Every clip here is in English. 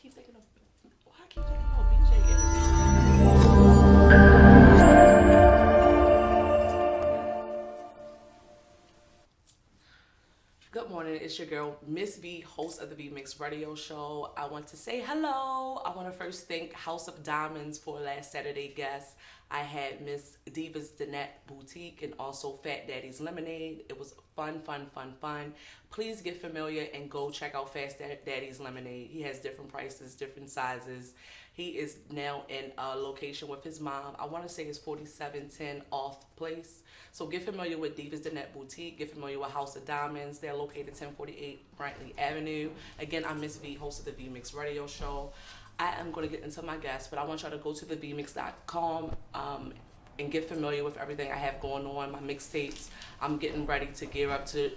keep thinking of BJ interview? Good morning, it's your girl, Miss V, host of the V Mix Radio Show. I want to say hello. I want to first thank House of Diamonds for last Saturday guest. I had Miss Diva's Danette Boutique and also Fat Daddy's Lemonade. It was fun, fun, fun, fun. Please get familiar and go check out Fat Daddy's Lemonade. He has different prices, different sizes. He is now in a location with his mom. I want to say it's 4710 Off Place. So get familiar with Divas Danette Boutique. Get familiar with House of Diamonds. They're located 1048 Brantley Avenue. Again, I'm Miss V, host of the V Mix Radio Show. I am going to get into my guests, but I want y'all to go to thevmix.com and get familiar with everything I have going on, my mixtapes. I'm getting ready to gear up to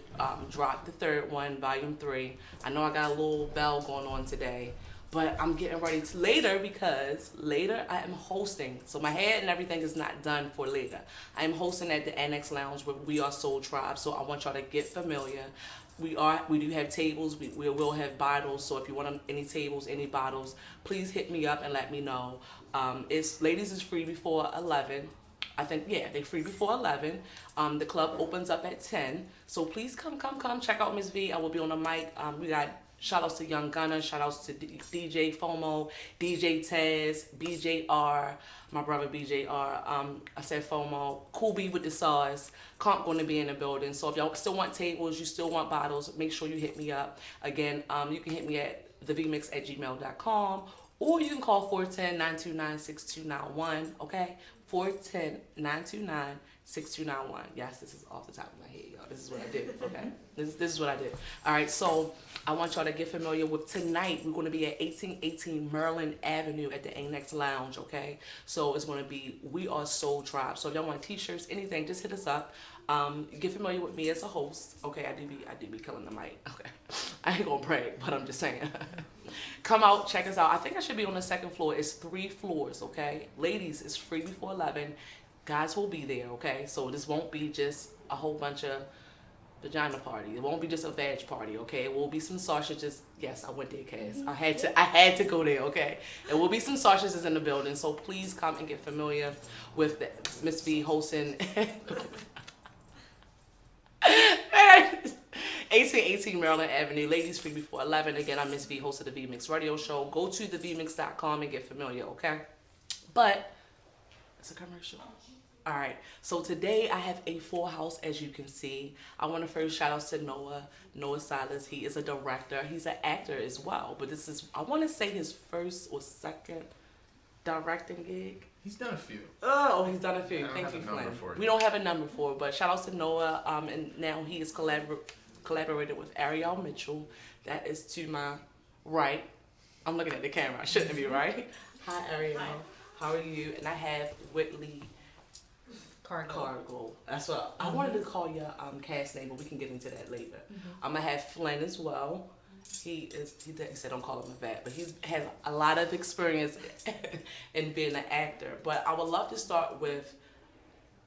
drop the third one, volume 3. I know I got a little bell going on today, but I'm getting ready to later because later I am hosting. So my hair and everything is not done for later. I am hosting at the Annex Lounge with We Are Soul Tribe. So I want y'all to get familiar. We do have tables. We will have bottles. So if you want any tables, any bottles, please hit me up and let me know. Ladies is free before 11. I think, yeah, they free before 11. The club opens up at 10. So please come. Check out Miss V. I will be on the mic. We got shout outs to Young Gunner, shout outs to DJ FOMO, DJ Taz, BJR, my brother BJR. I said FOMO, Cool B with the sauce. Comp going to be in the building. So if y'all still want tables, you still want bottles, make sure you hit me up. Again, you can hit me at thevmix@gmail.com or you can call 410-929-6291, okay? 410-929-6291. Yes, this is off the top of my head, y'all. This is what I did, okay? This is what I did. All right, so I want y'all to get familiar with tonight. We're going to be at 1818 Maryland Avenue at the Annex Lounge, okay? So it's going to be We Are Soul Tribe. So if y'all want t-shirts, anything, just hit us up. Get familiar with me as a host. Okay, I do be killing the mic. Okay, I ain't gonna brag, but I'm just saying. Come out, check us out. I think I should be on the second floor. It's 3 floors, okay? Ladies, it's free before 11. Guys will be there, okay? So this won't be just a whole bunch of vagina party. It won't be just a vag party, okay? It will be some sausages. Yes, I went there, Cass. I had to go there, okay? There will be some sausages in the building, so please come and get familiar with Miss V hosting. 1818 Maryland Avenue. Ladies free before 11. Again, I'm Miss V, host of the V Mix Radio Show. Go to thevmix.com and get familiar, okay? But it's a commercial. All right. So today I have a full house, as you can see. I want to first shout out to Noah Silas. He is a director. He's an actor as well. But this is, I want to say, his first or second directing gig. He's done a few. Oh, he's done a few. Thank you, Flynn. We don't have a number for it, but shout out to Noah. And now he is collaborated with Ariel Mitchell. That is to my right. I'm looking at the camera. I shouldn't be, right? Hi, Ariel. Hi. How are you? And I have Whitley Cargo. That's what I wanted to call your cast name, but we can get into that later. I'm gonna have Flynn as well. He said don't call him a vet, but he has a lot of experience in being an actor. But I would love to start with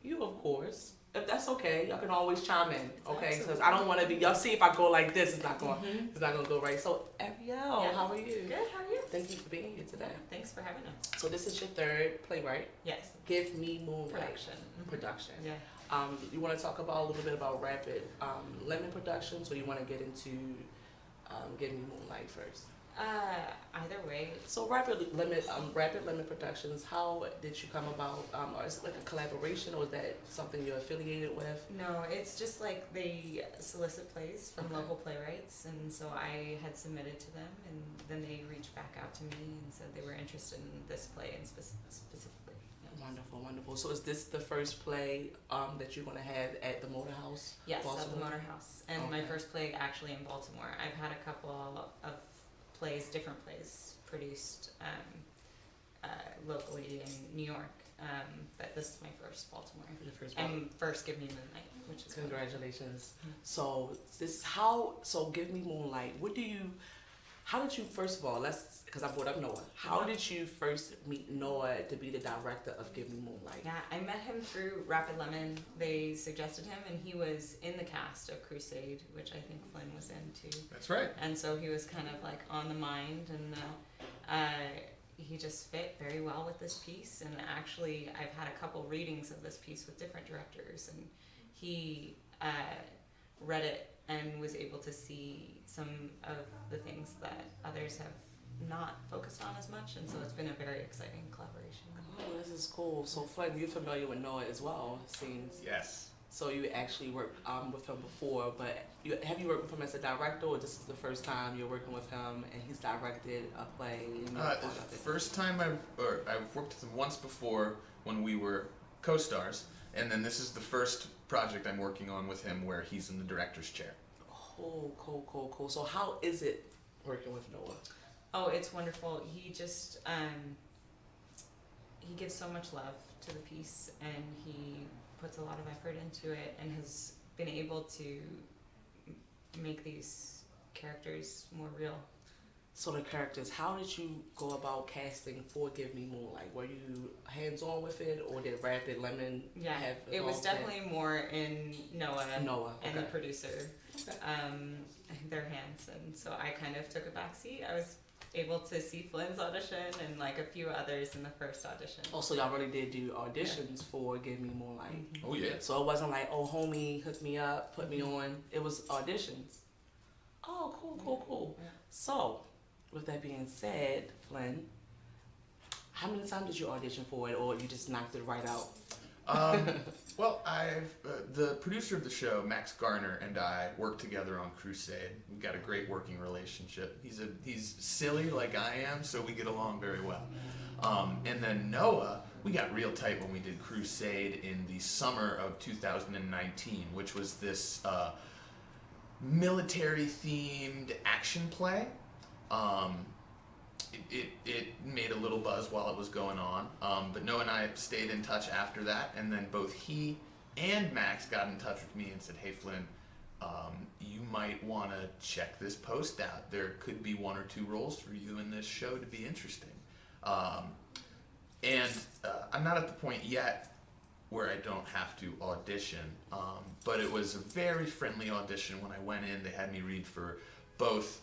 you, of course. If that's okay, y'all can always chime in, okay? Because I don't want to be. Y'all see if I go like this, it's not going to go right. So, Ariel, how are you? Good. How are you? Thank you for being here today. Thanks for having us. So this is your third play, right? Yes. Give Me Moonlight Production. Yeah. Yeah. You want to talk about a little bit about Rapid Lemon Productions, or you want to get into Give Me Moonlight first? Either way. So Rapid Lemon Productions, how did you come about? Or is it like a collaboration, or is that something you're affiliated with? No, it's just like they solicit plays from local playwrights, and so I had submitted to them, and then they reached back out to me and said they were interested in this play and specifically. Yeah. Wonderful. So is this the first play that you're going to have at the Motor House? Yes, Baltimore? at the Motor House, and my first play actually in Baltimore. I've had a couple of different plays produced locally in New York, but this is my first Baltimore. And first Give Me Moonlight, which is congratulations. So Give Me Moonlight. How did you, first of all, because I brought up Noah. How did you first meet Noah to be the director of Give Me Moonlight? Yeah, I met him through Rapid Lemon. They suggested him, and he was in the cast of Crusade, which I think Flynn was in too. That's right. And so he was kind of like on the mind, and he just fit very well with this piece. And actually, I've had a couple readings of this piece with different directors, and he read it and was able to see some of the things that others have not focused on as much, and so it's been a very exciting collaboration. Oh, this is cool. So, Flynn, you're familiar with Noah as well, it seems. Yes. So you actually worked with him before, but have you worked with him as a director, or this is the first time you're working with him and he's directed a play? First time I've worked with him once before when we were co-stars, and then this is the first project I'm working on with him where he's in the director's chair. Cool. So how is it working with Noah? Oh, it's wonderful. He just he gives so much love to the piece, and he puts a lot of effort into it, and has been able to make these characters more real. So the characters, how did you go about casting for Give Me Moonlight? Were you hands-on with it, or did Rapid Lemon have it was definitely more in Noah and the producer, their hands, and so I kind of took a backseat. I was able to see Flynn's audition and like a few others in the first audition. Oh, so y'all really did do auditions for Give Me Moonlight. Oh yeah. So it wasn't like, oh, homie, hook me up, put me on. It was auditions. Oh, cool. Yeah. So, with that being said, Flynn, how many times did you audition for it, or you just knocked it right out? Well, the producer of the show, Max Garner, and I worked together on Crusade. We've got a great working relationship. He's silly like I am, so we get along very well. And then Noah, we got real tight when we did Crusade in the summer of 2019, which was this military-themed action play. It made a little buzz while it was going on, but Noah and I stayed in touch after that, and then both he and Max got in touch with me and said, hey Flynn, you might want to check this post out. There could be 1 or 2 roles for you in this show to be interesting. And I'm not at the point yet where I don't have to audition, but it was a very friendly audition. When I went in, they had me read for both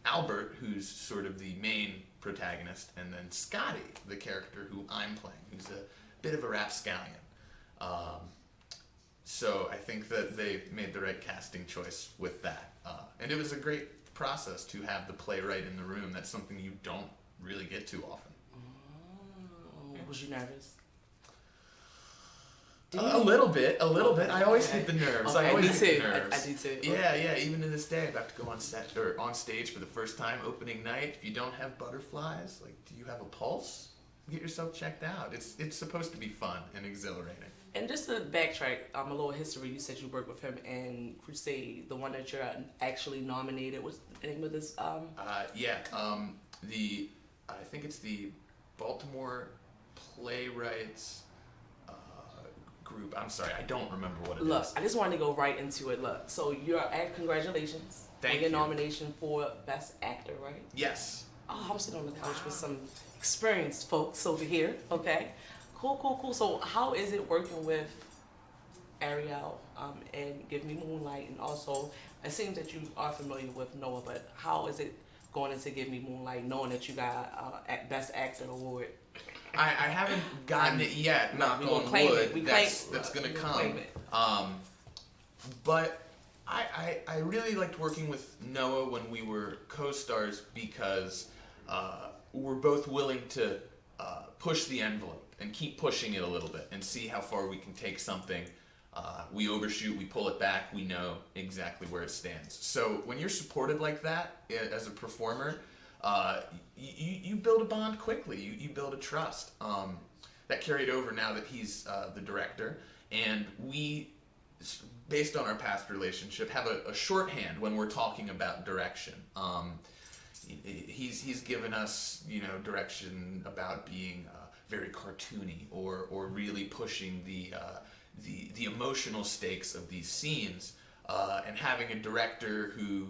Albert, who's sort of the main protagonist, and then Scotty, the character who I'm playing, who's a bit of a rapscallion. So I think that they made the right casting choice with that. And it was a great process to have the playwright in the room. That's something you don't really get too often. Oh, was you nervous? A little bit. I always hate the nerves. Okay, I always me hate too. the nerves. I do too. Yeah. Even to this day, I'm about to go on set or on stage for the first time, opening night. If you don't have butterflies, like, do you have a pulse? Get yourself checked out. It's supposed to be fun and exhilarating. And just to backtrack, a little history. You said you worked with him in Crusade, the one that you're actually nominated. What's the name of this? I think it's the Baltimore Playwrights group. I'm sorry, I don't remember what it is. Look, I just wanted to go right into it. Look, so you're congratulations Thank on your you. nomination for Best Actor, right? Yes. Oh, I'm sitting on the couch with some experienced folks over here. Okay, cool. So how is it working with Ariel and Give Me Moonlight, and also it seems that you are familiar with Noah, but how is it going into Give Me Moonlight, knowing that you got Best Actor award? I haven't gotten it yet. Knock we on gonna claim wood. it. That's gonna we come. claim it. But I really liked working with Noah when we were co-stars because we're both willing to push the envelope and keep pushing it a little bit and see how far we can take something. We overshoot, we pull it back, we know exactly where it stands. So when you're supported like that as a performer, you build a bond quickly. You build a trust. That carried over now that he's the director, and we, based on our past relationship, have a shorthand when we're talking about direction. He's given us, direction about being very cartoony or really pushing the emotional stakes of these scenes, and having a director who,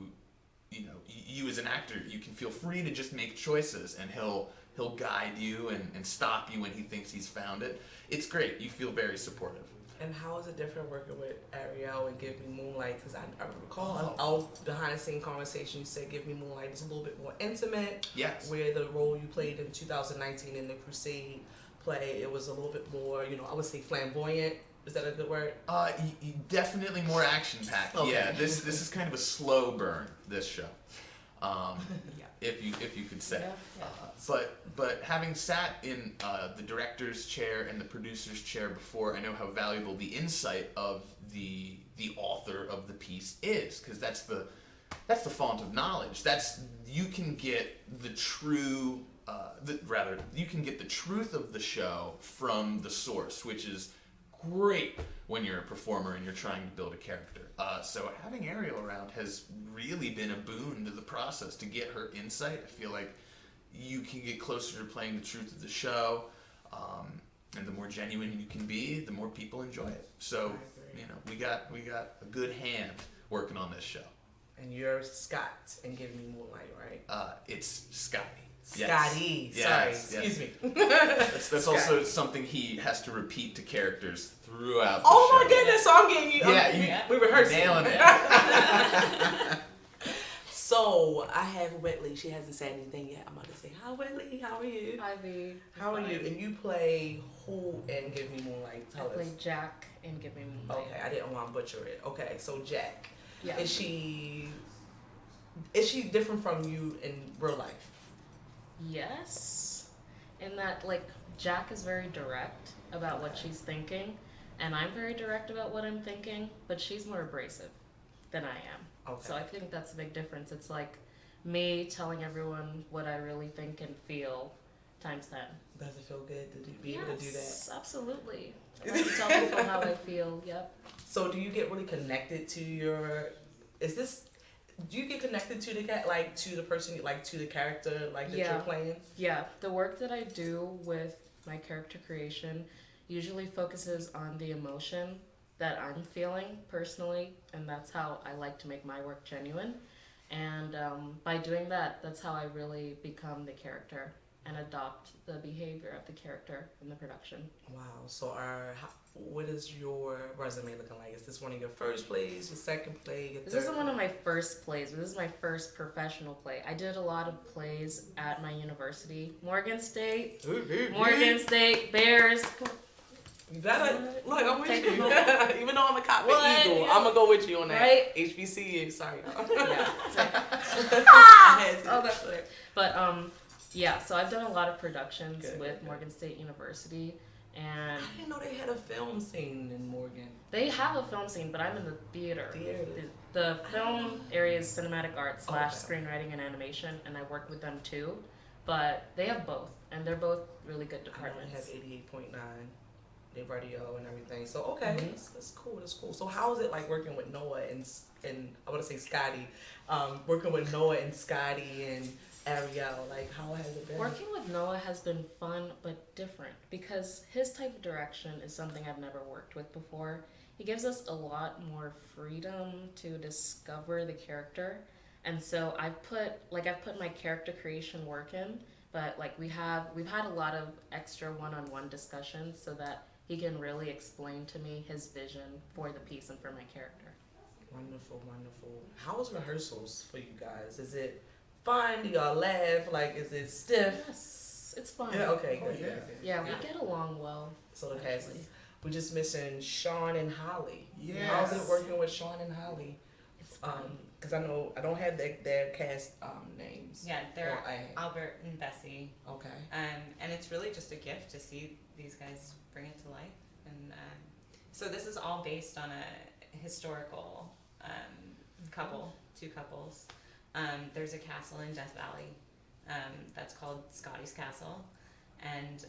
you as an actor, you can feel free to just make choices, and he'll guide you and stop you when he thinks he's found it. It's great. You feel very supportive. And how is it different working with Ariel and Give Me Moonlight? Because I recall our behind the scene conversation, you said Give Me Moonlight is a little bit more intimate. Yes. Where the role you played in 2019 in the Crusade play, it was a little bit more, I would say flamboyant. Is that a good word? Definitely more action packed. Okay. Yeah, this is kind of a slow burn. This show, Yeah. if you could say. Yeah. But having sat in the director's chair and the producer's chair before, I know how valuable the insight of the author of the piece is, because that's the font of knowledge. You can get the true. You can get the truth of the show from the source, which is great when you're a performer and you're trying to build a character. So having Ariel around has really been a boon to the process to get her insight. I feel like you can get closer to playing the truth of the show, and the more genuine you can be, the more people enjoy it. So we got a good hand working on this show. And you're Scott and Give Me Moonlight, right? It's Scotty. Scotty. Yes. Sorry, Yes. excuse me. That's also something he has to repeat to characters throughout the Oh show. my goodness, so I'm getting you. Yeah, we rehearsed. Nailing it. So I have Whitley. She hasn't said anything yet. I'm about to say, hi Whitley, how are you? Hi V. How are you? And you play who in Give Me Moonlight? I Tell us. play Jack in Give Me Moonlight. Okay, I didn't want to butcher it. Okay, so Jack. Yeah. Is she different from you in real life? Yes. In that, like, Jack is very direct about what she's thinking, and I'm very direct about what I'm thinking, but she's more abrasive than I am. Okay. So I think that's a big difference. It's like me telling everyone what I really think and feel times 10. Does it feel good to be able to do that? Yes, absolutely. I like to tell people how I feel, yep. So do you get really connected to do you get connected to to the person, to the character, that you're playing? Yeah, the work that I do with my character creation usually focuses on the emotion that I'm feeling personally, and that's how I like to make my work genuine. And by doing that, that's how I really become the character and adopt the behavior of the character in the production. Wow. So what is your resume looking like? Is this one of your first plays, your second play, your This third? isn't one of my first plays, but this is my first professional play. I did a lot of plays at my university. Morgan State, Bears. You gotta look. I'm with Take you. Even though I'm a cop What? at Eagle, I'm gonna go with you on that. Right? HBCU. Sorry. Yeah. I had to. Oh, that's weird. But yeah. So I've done a lot of productions Good, with good. Morgan State University, and I didn't know they had a film scene in Morgan. they have a film scene, but I'm in the theater. Theater. The film area is cinematic arts / Okay. screenwriting and animation, and I work with them too. But they have both, and they're both really good I only have departments. 88.9. They radio and everything. So okay, Mhm. that's cool. That's cool. So how is it like working with Noah and I want to say Scotty, working with Noah and Scotty and Ariel? Like how has it been? Working with Noah has been fun but different because his type of direction is something I've never worked with before. He gives us a lot more freedom to discover the character, and so I've put my character creation work in, but like we've had a lot of extra one-on-one discussions so that he can really explain to me his vision for the piece and for my character. Wonderful, wonderful. How was rehearsals for you guys? Is it fun? Do y'all laugh? Like, is it stiff? Yes, it's fun. Yeah. Okay. Oh, Good. yeah. Good, good. Yeah, we get along well. So the cast actually. is. We're just missing Sean and Holly. Yes. How's it working with Sean and Holly? It's fun. Because I know I don't have their cast names. Yeah, they're Or I- Albert and Bessie. Okay. And it's really just a gift to see these guys bring it to life. And so this is all based on a historical two couples. There's a castle in Death Valley that's called Scotty's Castle. And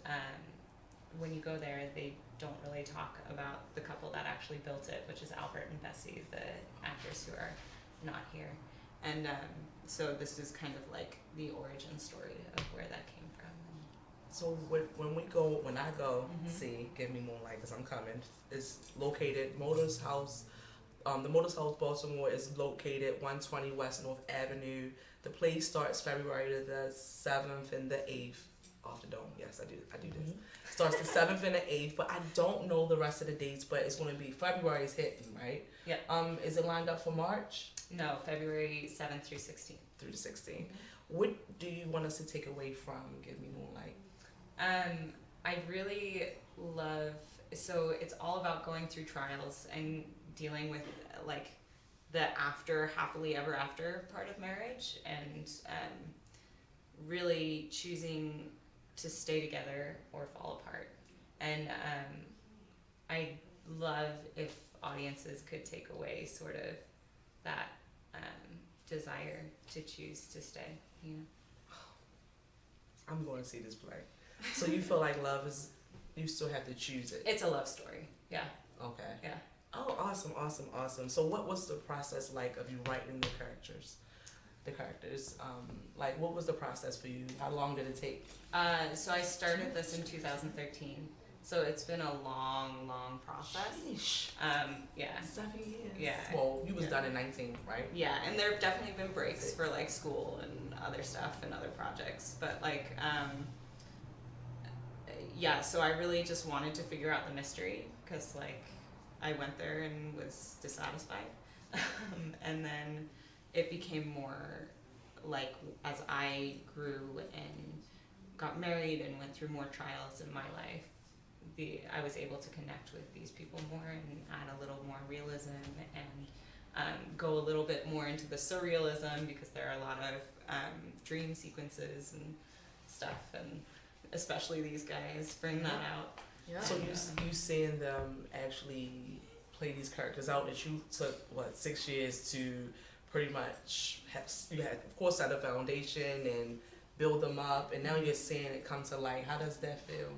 when you go there, they don't really talk about the couple that actually built it, which is Albert and Bessie, the actors who are not here. And so this is kind of like the origin story of where that came from. So when I go Mhm. see Give Me Moonlight, because I'm coming, it's located Motors House. The Motors House Baltimore is located 120 West North Avenue. The play starts February the 7th and the 8th. off the dome. Yes, I do this. Starts the 7th and the 8th, but I don't know the rest of the dates. But it's going to be February is hitting, right? Yeah. Is it lined up for March? No, February 7th through 16th. Through the 16th. What do you want us to take away from Give Me Moonlight? I really love, so it's all about going through trials and dealing with like the after happily ever after part of marriage, and really choosing to stay together or fall apart. And I love if audiences could take away sort of that desire to choose to stay, you know. I'm going to see this play. So you feel like love is, you still have to choose it. It's a love story. Yeah. Okay. Yeah. Oh, awesome. So what was the process like of you writing the characters? Like what was the process for you? How long did it take? So I started this in 2013. So it's been a long process. Sheesh. Yeah. 7 years. Yeah. Well, you was done in 19, right? Yeah, and there have definitely been breaks for like school and other stuff and other projects, but like yeah, so I really just wanted to figure out the mystery because like I went there and was dissatisfied. And then it became more like as I grew and got married and went through more trials in my life, I was able to connect with these people more and add a little more realism and go a little bit more into the surrealism because there are a lot of dream sequences and stuff, and especially these guys bring that out. Yeah. So you seeing them actually play these characters out that you took 6 years to pretty much have, you had of course set a foundation and build them up, and now you're seeing it come to light. How does that feel?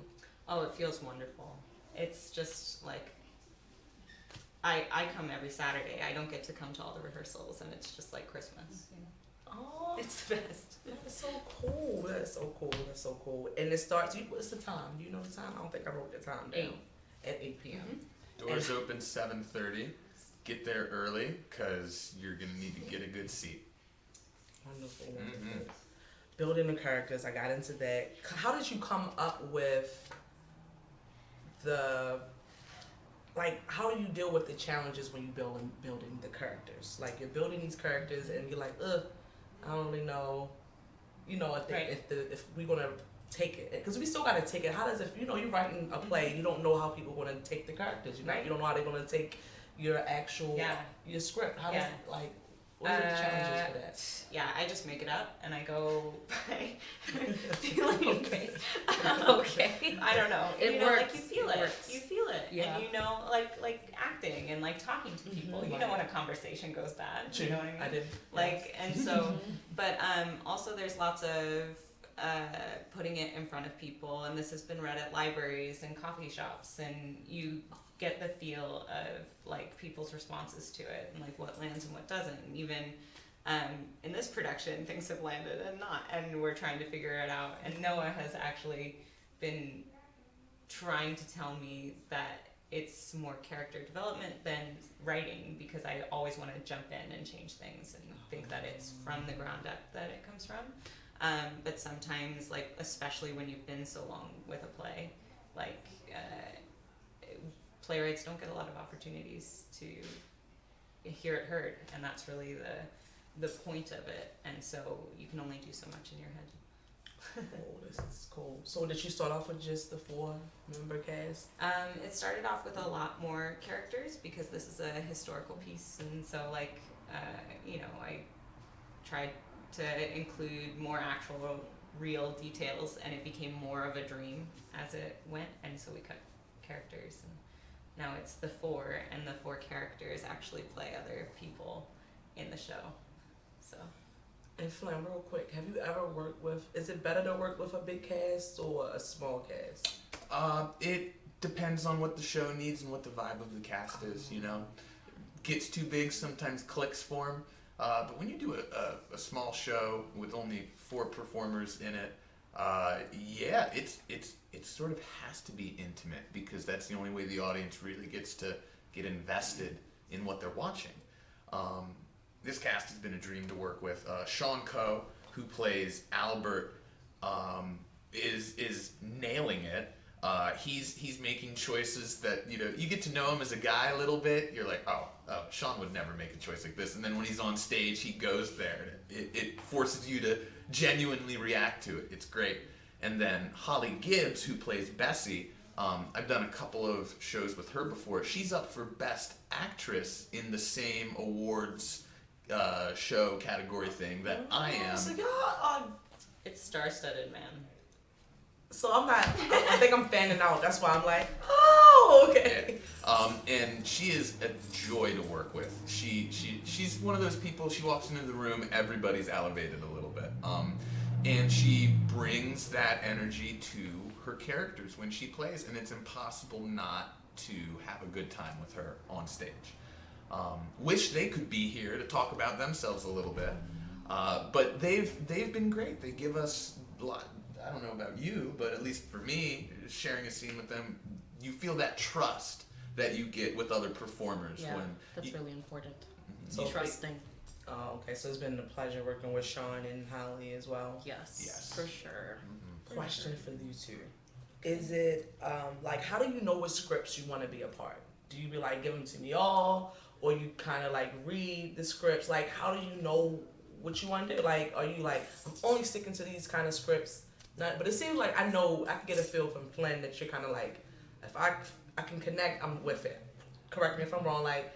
Oh, it feels wonderful. It's just like I come every Saturday. I don't get to come to all the rehearsals, and it's just like Christmas. You know? Oh, It's the best. that's so cool. That's so cool. And it starts. What's the time? Do you know the time? I don't think I wrote the time down. 8. At 8 p.m. Doors open 7:30. Get there early because you're gonna need to get a good seat. Wonderful. Mhm. Building the characters, I got into that. How did you come up with how do you deal with the challenges when you building the characters? Like you're building these characters and you're like, I don't really know, Right. if we're gonna take it, because we still gotta take it. How does it, you're writing a play, you don't know how people are gonna take the characters. Right. You don't know how they're gonna take your actual Yeah. your script. How Yeah. does what are the challenges for that? Yeah, I just make it up and I go by feelings. Okay. Okay. I don't know. It Like works. you feel It it. works. You feel it. Yeah. And like acting and like talking to people. You know when a conversation goes bad. You know what I mean? I did. Like, and so, but also there's lots of putting it in front of people, and this has been read at libraries and coffee shops, and you get the feel of like people's responses to it and like what lands and what doesn't. And even in this production, things have landed and not, and we're trying to figure it out. And Noah has actually been trying to tell me that it's more character development than writing, because I always want to jump in and change things and think that it's from the ground up that it comes from. But sometimes, like especially when you've been so long with a play, like playwrights don't get a lot of opportunities to hear it heard, and that's really the point of it. And so you can only do so much in your head. Oh, this is cool. So did you start off with just the 4-member cast? It started off with a lot more characters because this is a historical piece, and so like I tried to include more actual real details, and it became more of a dream as it went, and so we cut characters, and now it's the 4, and the 4 characters actually play other people in the show. So And Flam, real quick, have you ever worked with, is it better to work with a big cast or a small cast? It depends on what the show needs and what the vibe of the cast is, Gets too big, sometimes clicks form. But when you do a small show with only 4 performers in it, it sort of has to be intimate, because that's the only way the audience really gets to get invested in what they're watching. This cast has been a dream to work with. Sean Coe, who plays Albert, is nailing it. He's making choices that you get to know him as a guy a little bit. You're like, oh, Sean would never make a choice like this. And then when he's on stage, he goes there. And it forces you to genuinely react to it. It's great. And then Holly Gibbs, who plays Bessie, I've done a couple of shows with her before. She's up for Best Actress in the same awards show category thing that I am. So y'all, It's star-studded, man. so I'm not. I think I'm fanning out. That's why I'm like, oh, okay. And she is a joy to work with. She's one of those people. She walks into the room, everybody's elevated a little bit. And she brings that energy to her characters when she plays, and it's impossible not to have a good time with her on stage. Wish they could be here to talk about themselves a little bit, but they've been great. They give us a lot. I don't know about you, but at least for me, sharing a scene with them, you feel that trust that you get with other performers. Yeah, when that's really important. So Trusting. Okay, so it's been a pleasure working with Sean and Holly as well. Yes, for sure. Question for you two. Is it, like, how do you know what scripts you want to be a part? Do you be like, give them to me all? Or you kind of like read the scripts? Like, how do you know what you want to do? Like, are you like, I'm only sticking to these kind of scripts? But it seems like I know, I can get a feel from Flynn that you're kind of like, if I can connect, I'm with it. Correct me if I'm wrong. Like,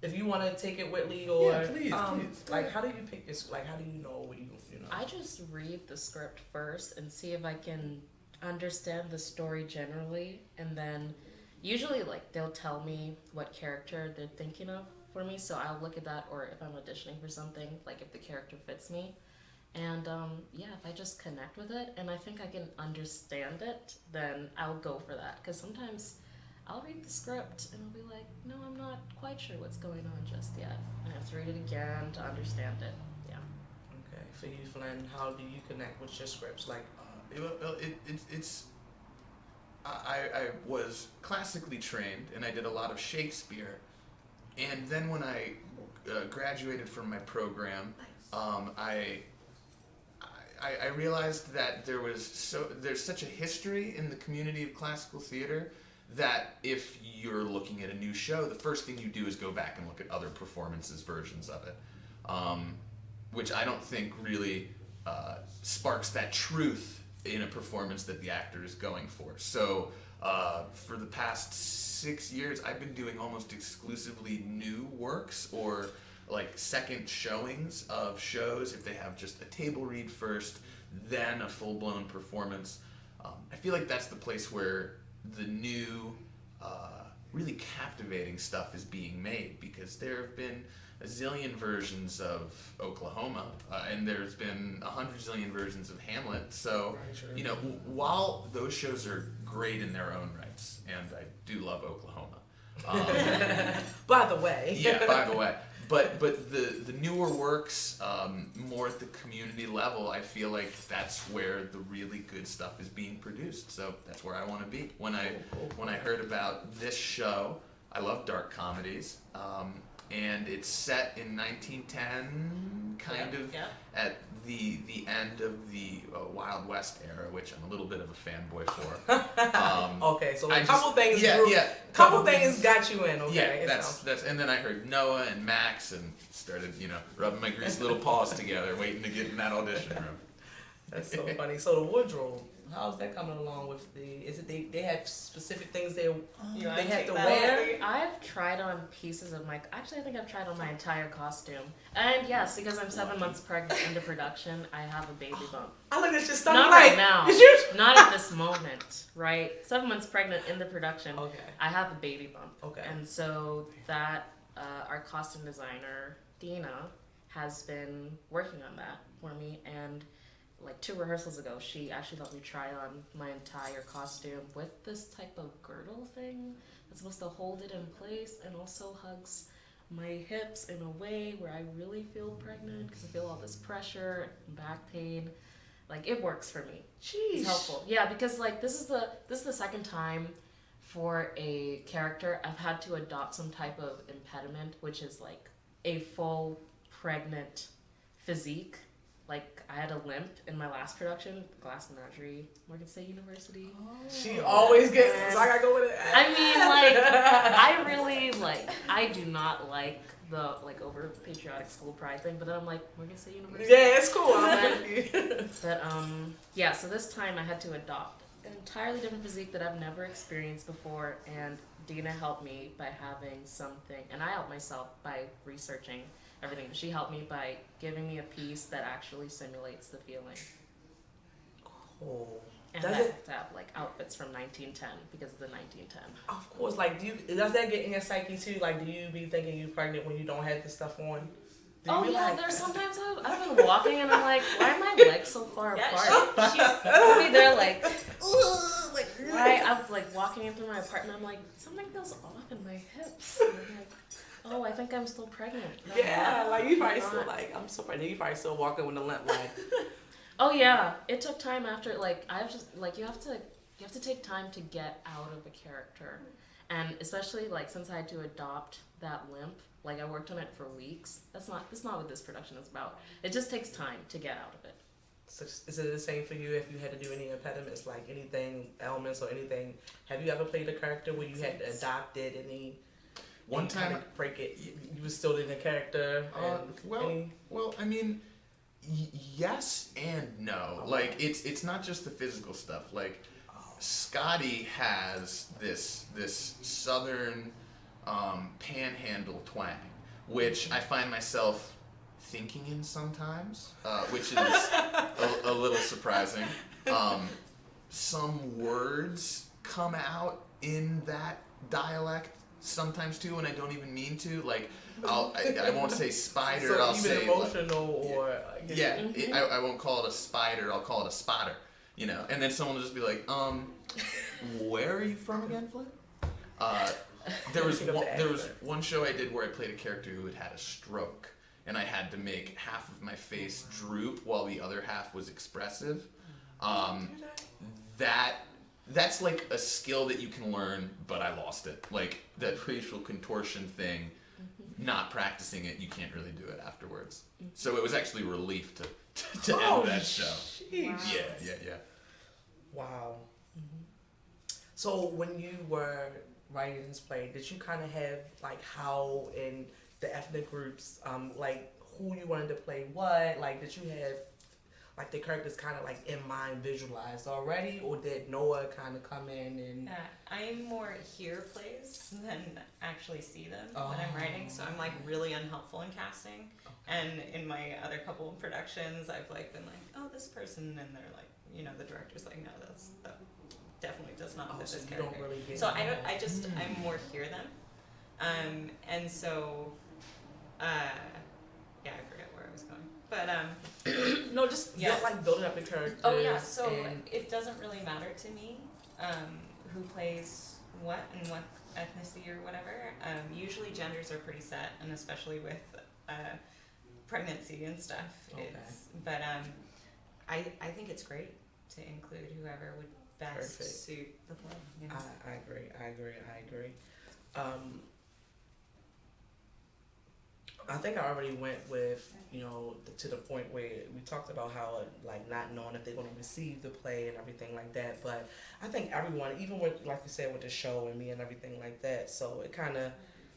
if you want to take it with Lee or, Yeah, please. like, how do you pick this? Like, how do you know what you know? I just read the script first and see if I can understand the story generally, and then usually like they'll tell me what character they're thinking of for me, so I'll look at that, or if I'm auditioning for something, like if the character fits me. And yeah, if I just connect with it and I think I can understand it, then I'll go for that. Because sometimes I'll read the script and I'll be like, no, I'm not quite sure what's going on just yet. I have to read it again to understand it. Yeah. Okay, for you, Flynn, how do you connect with your scripts? Like, I was classically trained, and I did a lot of Shakespeare. And then when I graduated from my program, I realized that there's such a history in the community of classical theater that if you're looking at a new show, the first thing you do is go back and look at other performances, versions of it, which I don't think really sparks that truth in a performance that the actor is going for. So for the past 6 years, I've been doing almost exclusively new works or like second showings of shows if they have just a table read first, then a full-blown performance. I feel like that's the place where the new, really captivating stuff is being made, because there have been a zillion versions of Oklahoma, and there's been 100 zillion versions of Hamlet. So, while those shows are great in their own rights, and I do love Oklahoma. by the way. Yeah, by the way. But the newer works, more at the community level, I feel like that's where the really good stuff is being produced. So that's where I want to be. When I heard about this show, I love dark comedies, and it's set in 1910, at the end of the Wild West era, which I'm a little bit of a fanboy for. Okay, so a couple things. Couple things got you in. Okay, yeah, that's and then I heard Noah and Max and started rubbing my greasy little paws together, waiting to get in that audition room. That's so funny. So the wardrobe, how's that coming along with they have specific things they have to wear? I've tried on pieces of actually I think I've tried on my entire costume. And yes, because I'm 7 months pregnant into production, I have a baby bump. I look at your stomach Not like, right now. is yours? Not at this moment, right? 7 months pregnant in the production. Okay. I have a baby bump. Okay. And so that our costume designer, Dina, has been working on that for me, and like 2 rehearsals ago, she actually let me try on my entire costume with this type of girdle thing that's supposed to hold it in place and also hugs my hips in a way where I really feel pregnant because I feel all this pressure and back pain. Like, it works for me. Jeez. It's helpful. Yeah, because like this is the second time for a character I've had to adopt some type of impediment, which is like a full pregnant physique. Like, I had a limp in my last production, Glass Menagerie, Morgan State University. She always gets. So I gotta go with it. I mean, like, I really, like, I do not like the, like, over patriotic school pride thing, but then I'm like, Morgan State University. Yeah, it's cool. I'm with you. But, yeah, so this time I had to adopt an entirely different physique that I've never experienced before, and Dina helped me by having something, and I helped myself by researching everything. She helped me by giving me a piece that actually simulates the feeling. Cool. And Does I it? have to have like outfits from 1910 because of the 1910. Of course. Like, does that get in your psyche too? Like, do you be thinking you're pregnant when you don't have this stuff on? Do you Oh be yeah, like, there's sometimes I've been walking and I'm like, why are my legs so far Yeah, apart? she's I'll be there like, right? I was like walking into my apartment. I'm like, something feels off in my hips. And I'm like, oh, I think I'm still pregnant. Yeah, like you probably I'm still not. like I'm so pregnant. You probably still walking with a limp, like. Oh yeah, it took time after. Like I've just like you have to take time to get out of a character, and especially like since I had to adopt that limp. Like I worked on it for weeks. That's not what this production is about. It just takes time to get out of it. So is it the same for you if you had to do any impediments, like anything, elements or anything? Have you ever played a character where you had to adopt it, One time, kinda break it, you were still in the character? well, I mean, yes and no. Like it's not just the physical stuff. Like Scotty has this southern panhandle twang, which I find myself thinking in sometimes, which is a little surprising. Some words come out in that dialect sometimes too, and I don't even mean to. Like I won't say spider. So I'll even say emotional or yeah. I won't call it a spider. I'll call it a spotter. You know, and then someone will just be like, where are you from again, Flynn? There was one show I did where I played a character who had a stroke, and I had to make half of my face droop while the other half was expressive. That's like a skill that you can learn, but I lost it. Like that facial contortion thing, not practicing it, you can't really do it afterwards. So it was actually a relief to end that show. Wow. Yeah. Wow. So when you were writing this play, did you kind of have like how in the ethnic groups, like who you wanted to play what? Like did you have like the characters kind of like in mind visualized already, or did Noah kind of come in and? I more hear plays than actually see them when I'm writing, so I'm like really unhelpful in casting. And in my other couple of productions, I've like been like, oh, this person, and they're like, you know, the director's like, no, that definitely does not fit So this you character. don't really get. So I more hear them, and so, yeah, I forget where I was going, but No, just yeah. like building up the characters. oh yeah, so and it doesn't really matter to me who plays what and what ethnicity or whatever. Usually genders are pretty set, and especially with pregnancy and stuff. Okay. But I think it's great to include whoever would best Perfect. suit the play. You know? I agree. I think I already went with, you know, to the point where we talked about how, like, not knowing if they're going to receive the play and everything like that. But I think everyone, even with, like you said, with the show and me and everything like that, so it kind of,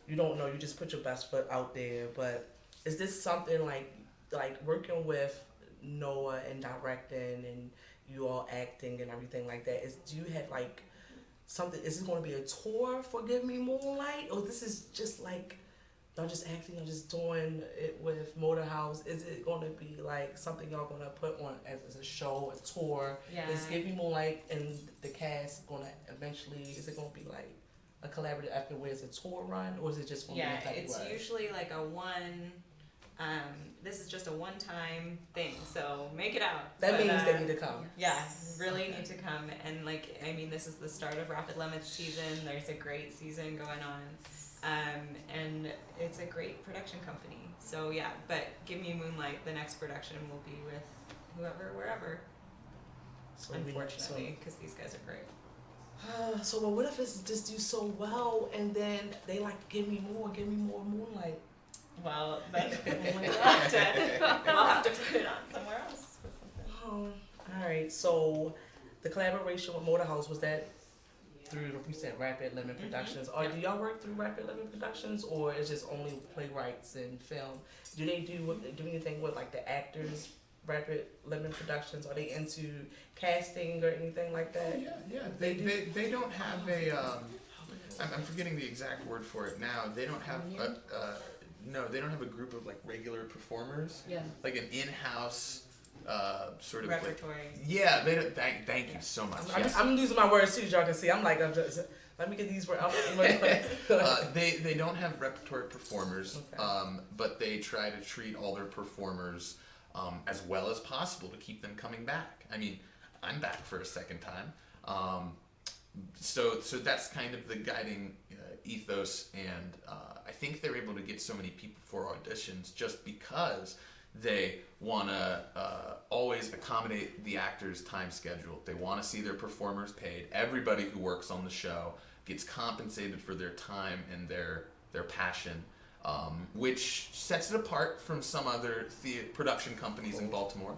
you don't know, you just put your best foot out there. But is this something like working with Noah and directing and you all acting and everything like that, do you have, like, something, is it going to be a tour for Give Me Moonlight? Or this is just, like, y'all just acting, y'all just doing it with Motor House? Is it going to be like something y'all going to put on as a show, a tour? Yeah. Is Give Me Moonlight and the cast going to eventually, is it going to be like a collaborative effort where it's a tour run, or is it just going to Yeah, be a it's February? usually like a one. This is just a one-time thing, so make it out. That But, means they need to come. Yeah, really need to come. And like, I mean, this is the start of Rapid Lemons season. There's a great season going on. And it's a great production company. So yeah, but Give Me Moonlight, the next production will be with whoever, wherever. So Unfortunately, because these guys are great. So well, what if it's just do so well and then they like give me more Moonlight? Well, then we'll have to put it on somewhere right. So the collaboration with Motor House, was that through, you said Rapid Lemon Productions? Or do y'all work through Rapid Lemon Productions, or is just only playwrights and film? Do they do anything with like the actors? Rapid Lemon Productions, are they into casting or anything like that? Yeah. They don't have a. I'm forgetting the exact word for it now. They don't have a. No, they don't have a group of like regular performers. Yeah. Like an in-house sort of Repertory. Like, yeah, they don't. Thank you so much. Yes. I'm losing my words too, as y'all can see. I'm like, let me get these words. They don't have repertory performers, Okay. but they try to treat all their performers as well as possible to keep them coming back. I mean, I'm back for a second time. So that's kind of the guiding ethos, and I think they're able to get so many people for auditions just because they want to always accommodate the actor's time schedule. They want to see their performers paid. Everybody who works on the show gets compensated for their time and their passion, which sets it apart from some other production companies in Baltimore.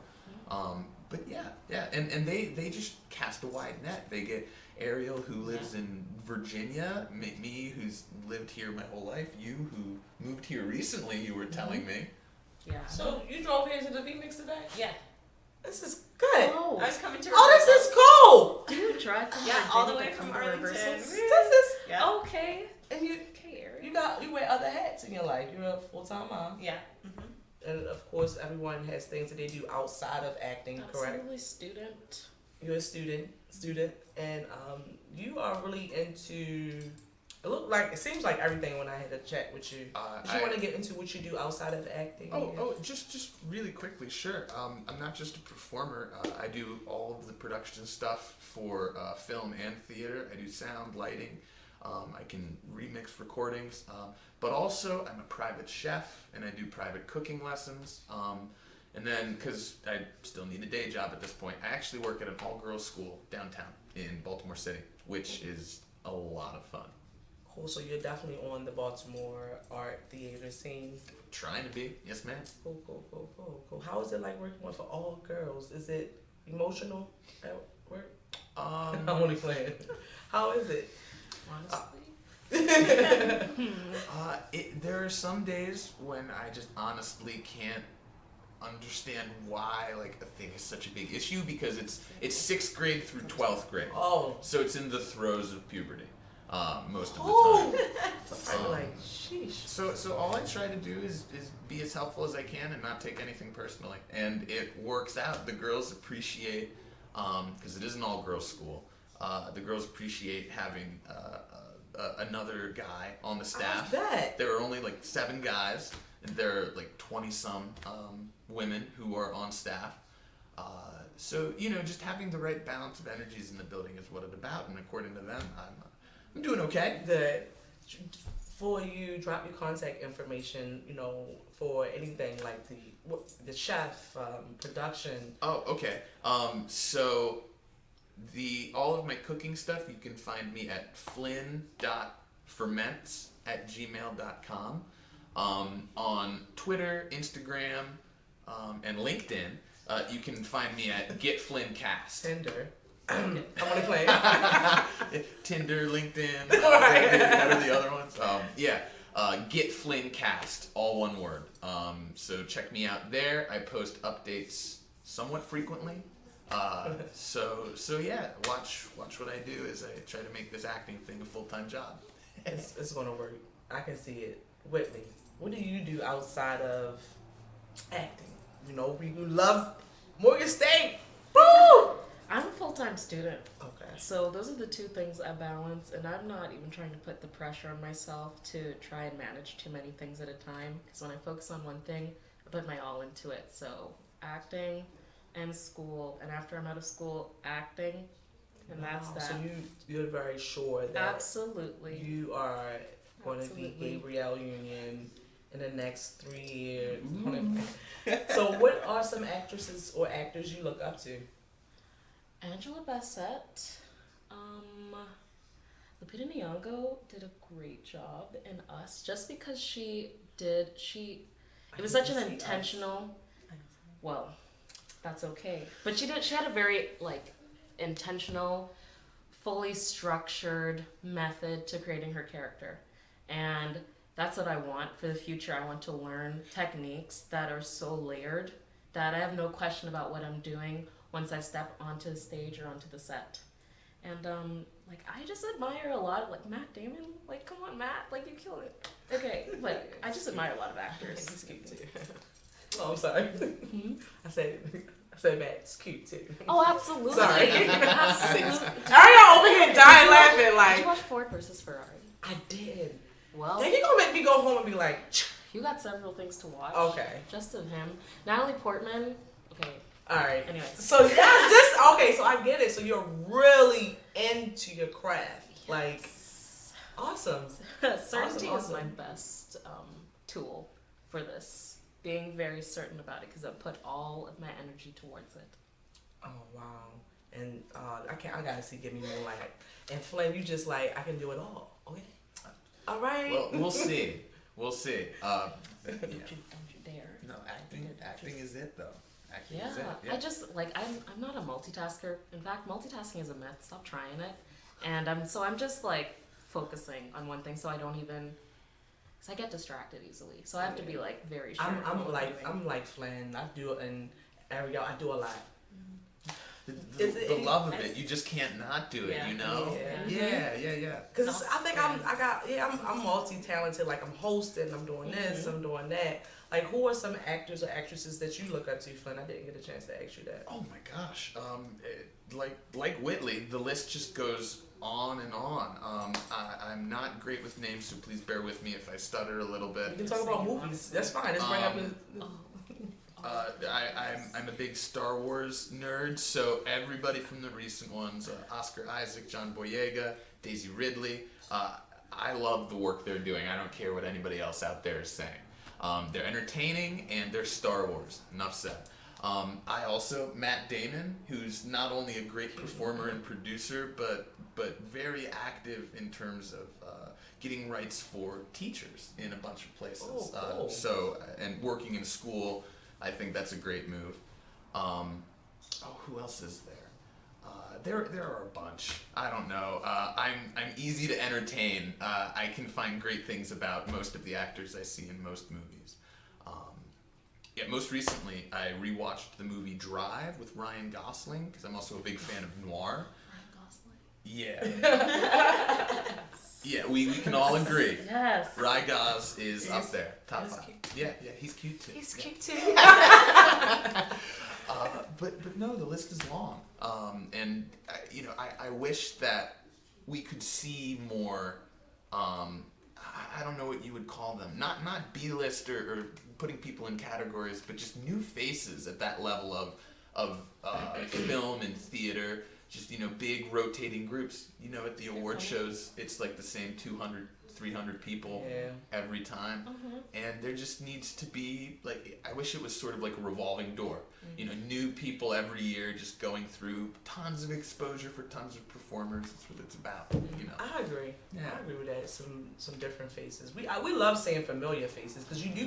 But yeah, and they just cast a wide net. They get Ariel, who lives in Virginia, me, who's lived here my whole life, you, who moved here recently, you were telling me. Yeah. So you drove here to the V-Mix today? Yeah. This is good. Oh, I was coming to Oh, this is cool. do you drive from Yeah, Virginia all the to way come from to Arlington. rehearsals? This is, Yeah. Okay. and you Okay, Eric. you wear other hats in your life. You're a full-time mom. Yeah. And of course, everyone has things that they do outside of acting, correct? Absolutely, student. You're a student, and you are really into. It seems like everything when I had a chat with you. Did you want to get into what you do outside of acting? Just really quickly, sure. I'm not just a performer. I do all of the production stuff for film and theater. I do sound, lighting. I can remix recordings, but also I'm a private chef and I do private cooking lessons. And then, because I still need a day job at this point, I actually work at an all-girls school downtown in Baltimore City, which is a lot of fun. Cool. So you're definitely on the Baltimore art theater scene. Trying to be, yes, ma'am. Cool. How is it like working with all girls? Is it emotional at work? I'm only playing. How is it? Honestly. There are some days when I just honestly can't understand why like a thing is such a big issue, because it's 6th grade through 12th grade. Oh. So it's in the throes of puberty most of the Oh. time. I'm like, sheesh. So all I try to do is be as helpful as I can and not take anything personally, and it works out. The girls appreciate, because it is an all-girls school. The girls appreciate having another guy on the staff. I bet. There are only like 7 guys, and there are like 20-some women who are on staff. So just having the right balance of energies in the building is what it's about, and according to them, I'm doing okay. Good. For you, drop your contact information. For anything like the chef, production. Oh, okay. So all of my cooking stuff, you can find me at flynn.ferments@gmail.com. On Twitter, Instagram, and LinkedIn, you can find me at GetFlynnCast. Tinder. I want to play. Tinder, LinkedIn, Right. what are the other ones? GetFlynnCast, all one word. So check me out there. I post updates somewhat frequently. So yeah, watch what I do as I try to make this acting thing a full-time job. It's gonna work. I can see it. Whitney, what do you do outside of acting? We love Morgan State. Woo! I'm a full-time student. Okay. So those are the two things I balance, and I'm not even trying to put the pressure on myself to try and manage too many things at a time, because when I focus on one thing, I put my all into it. So acting and school, and after I'm out of school, acting, and that's Wow. that. So you're very sure that Absolutely. you are going to be Absolutely. Gabrielle Union in the next 3 years. So what are some actresses or actors you look up to? Angela Bassett, Lupita Nyong'o did a great job in Us, just because it was such an intentional, well, that's okay. But she had a very like intentional, fully structured method to creating her character. And that's what I want for the future. I want to learn techniques that are so layered that I have no question about what I'm doing once I step onto the stage or onto the set. And like I just admire a lot, like Matt Damon. Like, come on, Matt, like you killed it. Okay, but I just admire a lot of actors. He's cute too. Oh, I'm sorry. Hmm? I said Matt's cute too. Oh, absolutely. Sorry. Absolutely. I over here dying laughing Did like you watch Ford versus Ferrari? I did. Well, Then you gonna make me go home and be like, you got several things to watch. okay, Just of him. Natalie Portman. Okay. all right. Anyway. So yes, this okay. So I get it. So you're really into your craft, like awesome. Certainty Awesome, is my awesome. best tool for this. Being very certain about it because I put all of my energy towards it. Oh wow. And I gotta see Give Me Moonlight. And Flame, you just like I can do it all. Okay. All right. Well, we'll see. We'll see. Don't you dare. No, acting is it though. Acting Yeah, is it. I just like I'm not a multitasker. In fact, multitasking is a myth. Stop trying it. And I'm just like focusing on one thing, so I don't even. Because I get distracted easily, so I have to be like very sure. I'm like Flynn. I do it in area. I do a lot. The love of it, you just can't not do it, Yeah. you know? Yeah. Yeah. Cause I think I'm multi-talented. Like I'm hosting, I'm doing this, I'm doing that. Like who are some actors or actresses that you look up to, Flynn? I didn't get a chance to ask you that. Oh my gosh. Like Whitley, the list just goes on and on. I'm not great with names, so please bear with me if I stutter a little bit. You can talk about movies. That's fine. Let's bring up I'm a big Star Wars nerd, so everybody from the recent ones, Oscar Isaac, John Boyega, Daisy Ridley, I love the work they're doing. I don't care what anybody else out there is saying. They're entertaining and they're Star Wars. Enough said. I also, Matt Damon, who's not only a great performer and producer, but very active in terms of getting rights for teachers in a bunch of places. Oh, cool. And working in school, I think that's a great move. Who else is there? There are a bunch. I don't know. I'm easy to entertain. I can find great things about most of the actors I see in most movies. Most recently, I rewatched the movie Drive with Ryan Gosling because I'm also a big fan of noir. Ryan Gosling. Yeah. Yeah, we can all agree. Yes. Ryan Gos is up there, top he's 5. cute. Yeah, he's cute too. He's Yeah. cute too. But no, the list is long. And I wish that we could see more. I don't know what you would call them. Not B-list or putting people in categories, but just new faces at that level of film and theater. Just big rotating groups. At the award shows, it's like the same 200, 300 people every time. And there just needs to be I wish it was sort of like a revolving door. New people every year just going through tons of exposure for tons of performers. That's what it's about. I agree. Yeah. I agree with that. Some different faces. We love seeing familiar faces because you do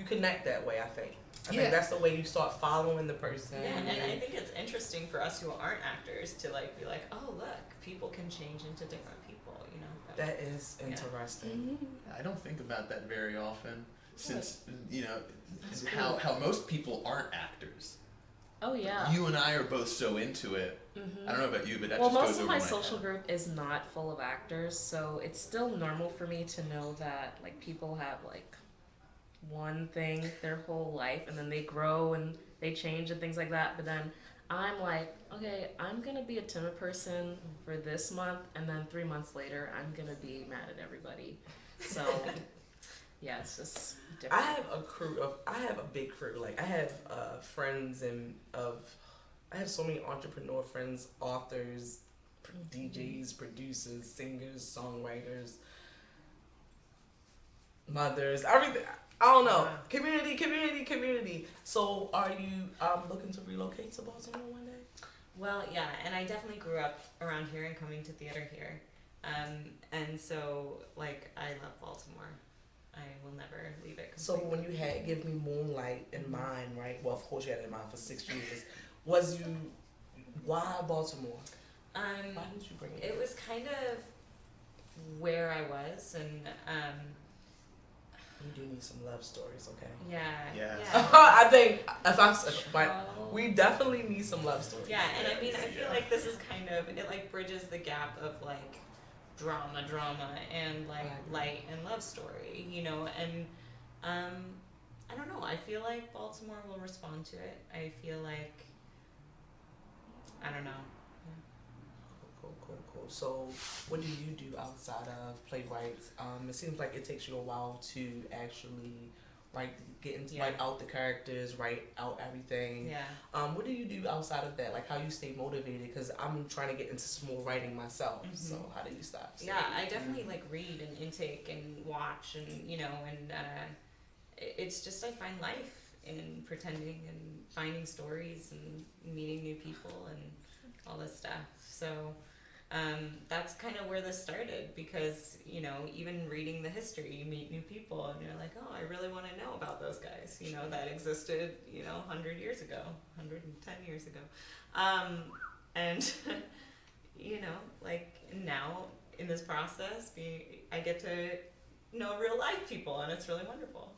connect that way. I think Yeah. that's the way you start following the person. Yeah, and I think it's interesting for us who aren't actors to be like, oh look, people can change into different people, That is interesting. I don't think about that very often, since how most people aren't actors. Oh yeah. You and I are both so into it. I don't know about you, but that Well, just goes most of over my my social head. group is not full of actors, so it's still normal for me to know that people have one thing their whole life, and then they grow and they change and things like that. But then I'm like, okay, I'm gonna be a timid person for this month, and then 3 months later, I'm gonna be mad at everybody. So yeah, it's just different. I have a big crew. I have friends I have so many entrepreneur friends, authors, DJs, producers, singers, songwriters, mothers, everything. I don't know. Community. So are you looking to relocate to Baltimore one day? Well, yeah, and I definitely grew up around here and coming to theater here. And so, I love Baltimore. I will never leave it So completely. when you had Give Me Moonlight in mind, right? Well, of course you had it in mind for 6 years. Was you why Baltimore? Why did you bring it? It was kind of where I was, and You do need some love stories, okay? yeah, Yes. yeah. I think if I but Oh. we definitely need some love stories. Yeah, and I mean, I feel like this is kind of, it like bridges the gap of like drama, and like light and love story, you know, and I don't know, I feel like Baltimore will respond to it. I feel like, I don't know. Cool. So, what do you do outside of playwrights? It seems like it takes you a while to actually write out the characters, write out everything. Yeah. What do you do outside of that? Like, how you stay motivated? Because I'm trying to get into some more writing myself. Mhm. So, how do you stop? Yeah, I definitely like read and intake and watch, and you know, and it's just I find life in pretending and finding stories and meeting new people and all this stuff. So that's kind of where this started, because you know, even reading the history, you meet new people and you're like, oh, I really want to know about those guys, you know, that existed, you know, 100 years ago, 110 years ago, and you know, like now in this process, I get to know real life people, and it's really wonderful.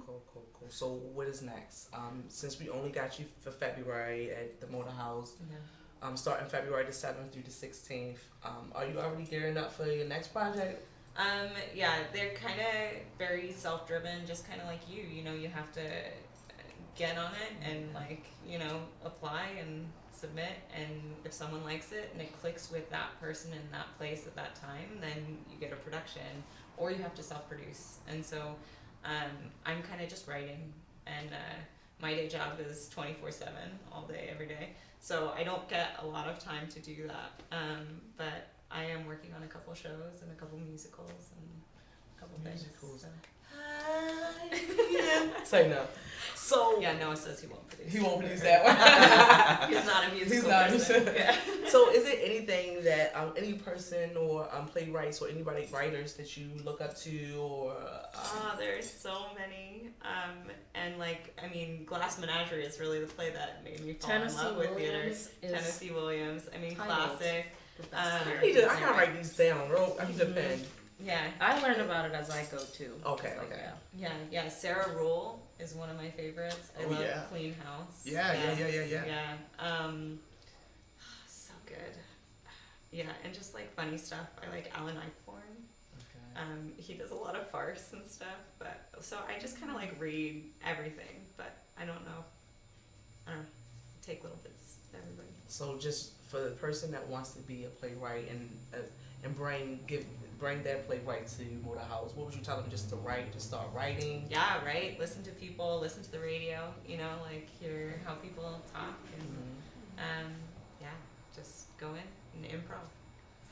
Cool. So, what is next? Since we only got you for February at the Motor House, Yeah. Starting February the 7th through the 16th, are you already gearing up for your next project? Yeah, they're kind of very self-driven, just kind of like you know, you have to get on it and like, you know, apply and submit, and if someone likes it and it clicks with that person in that place at that time, then you get a production, or you have to self-produce. And so I'm kind of just writing, and my day job is 24/7 all day every day, so I don't get a lot of time to do that, but I am working on a couple shows and a couple musicals and a couple Musicals. things. So. Say no. So Yeah, Noah says he won't produce. he won't produce that one. He's not a musical He's not. person. Yeah. So is it anything that any person or playwrights or anybody writers that you look up to, or There's so many. And like, I mean, Glass Menagerie is really the play that made me fall in love with theater. Williams is Tennessee Williams. I mean, titled classic. the best I theater. gotta write these down. I need a pen. Yeah. I learn about it as I go too. Okay. Yeah. Sarah Rule is one of my favorites. I Oh, love yeah. Clean House. Yeah. Yeah. So good. Yeah, and just like funny stuff. I like Alan Ayckbourn. He does a lot of farce and stuff, but so I just kind of like read everything, but I don't know, take little bits of everybody. So just for the person that wants to be a playwright and bring that playwright to Motor House, what would you tell them? Just to write, to start writing? Yeah, right. Listen to people, listen to the radio. You know, like hear how people talk, and yeah, just go in and improv.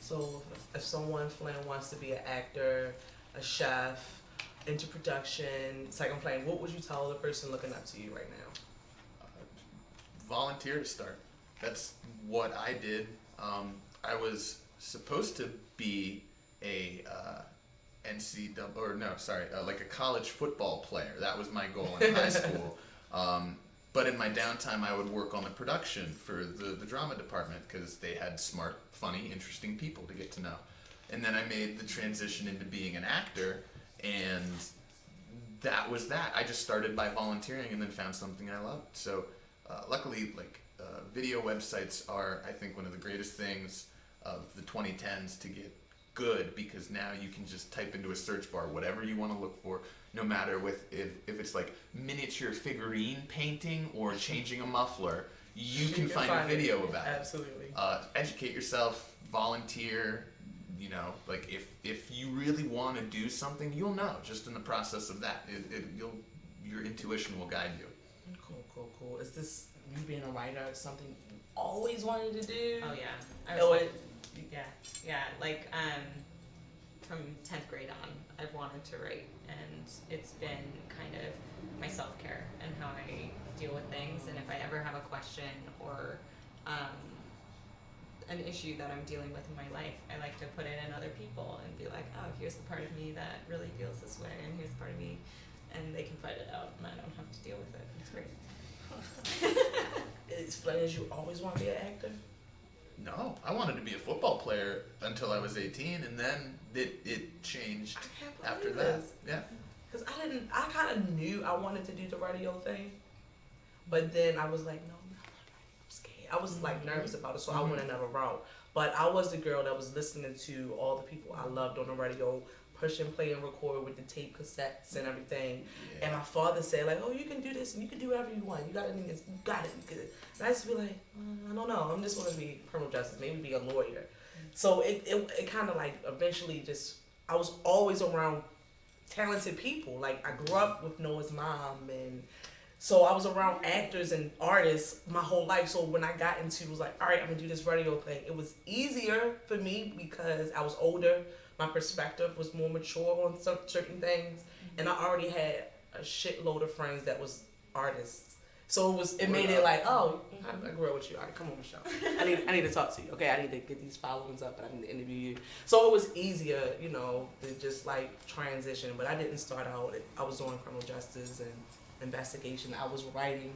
So if someone, Flynn, wants to be an actor, a chef, into production, it's like I'm playing, what would you tell the person looking up to you right now? Volunteer to start. That's what I did. I was supposed to be a like a college football player. That was my goal in high school. But in my downtime, I would work on the production for the drama department, because they had smart, funny, interesting people to get to know. And then I made the transition into being an actor, and that was that. I just started by volunteering and then found something I loved. So luckily, video websites are, I think, one of the greatest things of the 2010s to get good, because now you can just type into a search bar whatever you want to look for, no matter if it's like miniature figurine painting or changing a muffler, you can find a video about it. Absolutely. Educate yourself, volunteer, you know, like if you really want to do something, you'll know just in the process of that. Your intuition will guide you. Cool. Is this, you being a writer, something you always wanted to do? Oh yeah. Yeah. Like from 10th grade on, I've wanted to write, and it's been kind of my self-care and how I deal with things. And if I ever have a question or an issue that I'm dealing with in my life, I like to put it in other people and be like, oh, here's the part of me that really feels this way, and here's the part of me, and they can fight it out, and I don't have to deal with it. It's great. It's funny as you always want to be an actor. No, I wanted to be a football player until I was 18, and then it changed I can't after believe that. this. Yeah. Because I kind of knew I wanted to do the radio thing, but then I was like, no, I'm scared. I was like nervous about it, so I went another route. But I was the girl that was listening to all the people I loved on the radio, push and play and record with the tape cassettes and everything. Yeah. And my father said like, oh, you can do this and you can do whatever you want. You got it, you got it, you good. And I used to be like, I don't know. I'm just want to be criminal justice, maybe be a lawyer. So it kind of like eventually just, I was always around talented people. Like I grew up with Noah's mom, and so I was around actors and artists my whole life. So when I got into it, was like, all right, I'm gonna do this radio thing. It was easier for me because I was older. My perspective was more mature on some certain things, and I already had a shitload of friends that was artists. So it made it like, oh, I grew up with you. All right, come on, Michelle. I need to talk to you. Okay, I need to get these followings up, and I need to interview you. So it was easier, to just like transition. But I didn't start out. I was doing criminal justice and investigation. I was writing,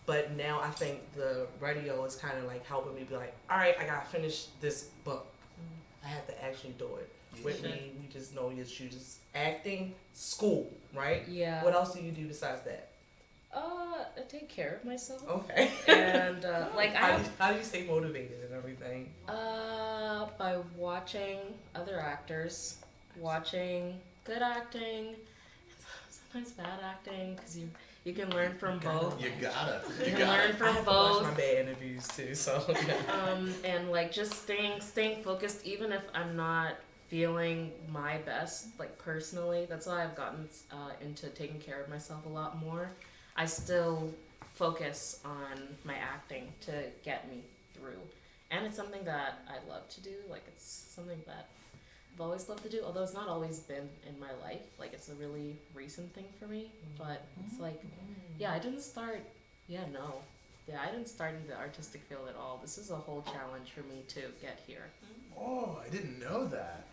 but now I think the radio is kind of like helping me be like, all right, I gotta finish this book. I have to actually do it. Whitney, we just know you just acting, school, right? Yeah. What else do you do besides that? I take care of myself. Okay. And like how do you stay motivated and everything? By watching other actors, watching good acting, sometimes bad acting, because you can learn from both. You gotta. You You can learn gotta. from I have to watch both. my bad interviews too, so yeah. And like just staying focused, even if I'm not feeling my best, like personally. That's why I've gotten into taking care of myself a lot more. I still focus on my acting to get me through, and it's something that I love to do. Like it's something that I've always loved to do, although it's not always been in my life. Like it's a really recent thing for me, but it's like, yeah, I didn't start in the artistic field at all. This is a whole challenge for me to get here. Oh, I didn't know that.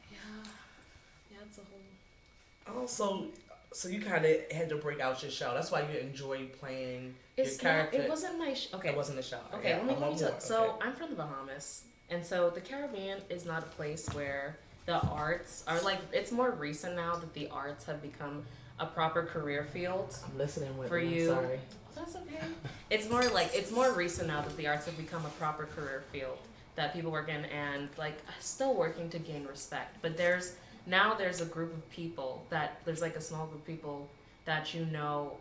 Yeah, it's a whole. So you kind of had to break out your shell. That's why you enjoy playing your It's character. not. It wasn't my. Okay. It wasn't a shell. Okay, Yeah, let me I'm tell on you. board. So Okay. I'm from the Bahamas, and so the Caribbean is not a place where the arts are like. It's more recent now that the arts have become a proper career field. I'm listening with For you. you. Sorry. That's okay. It's more recent now that the arts have become a proper career field that people work in, and like still working to gain respect. But there's a group of people there's like a small group of people that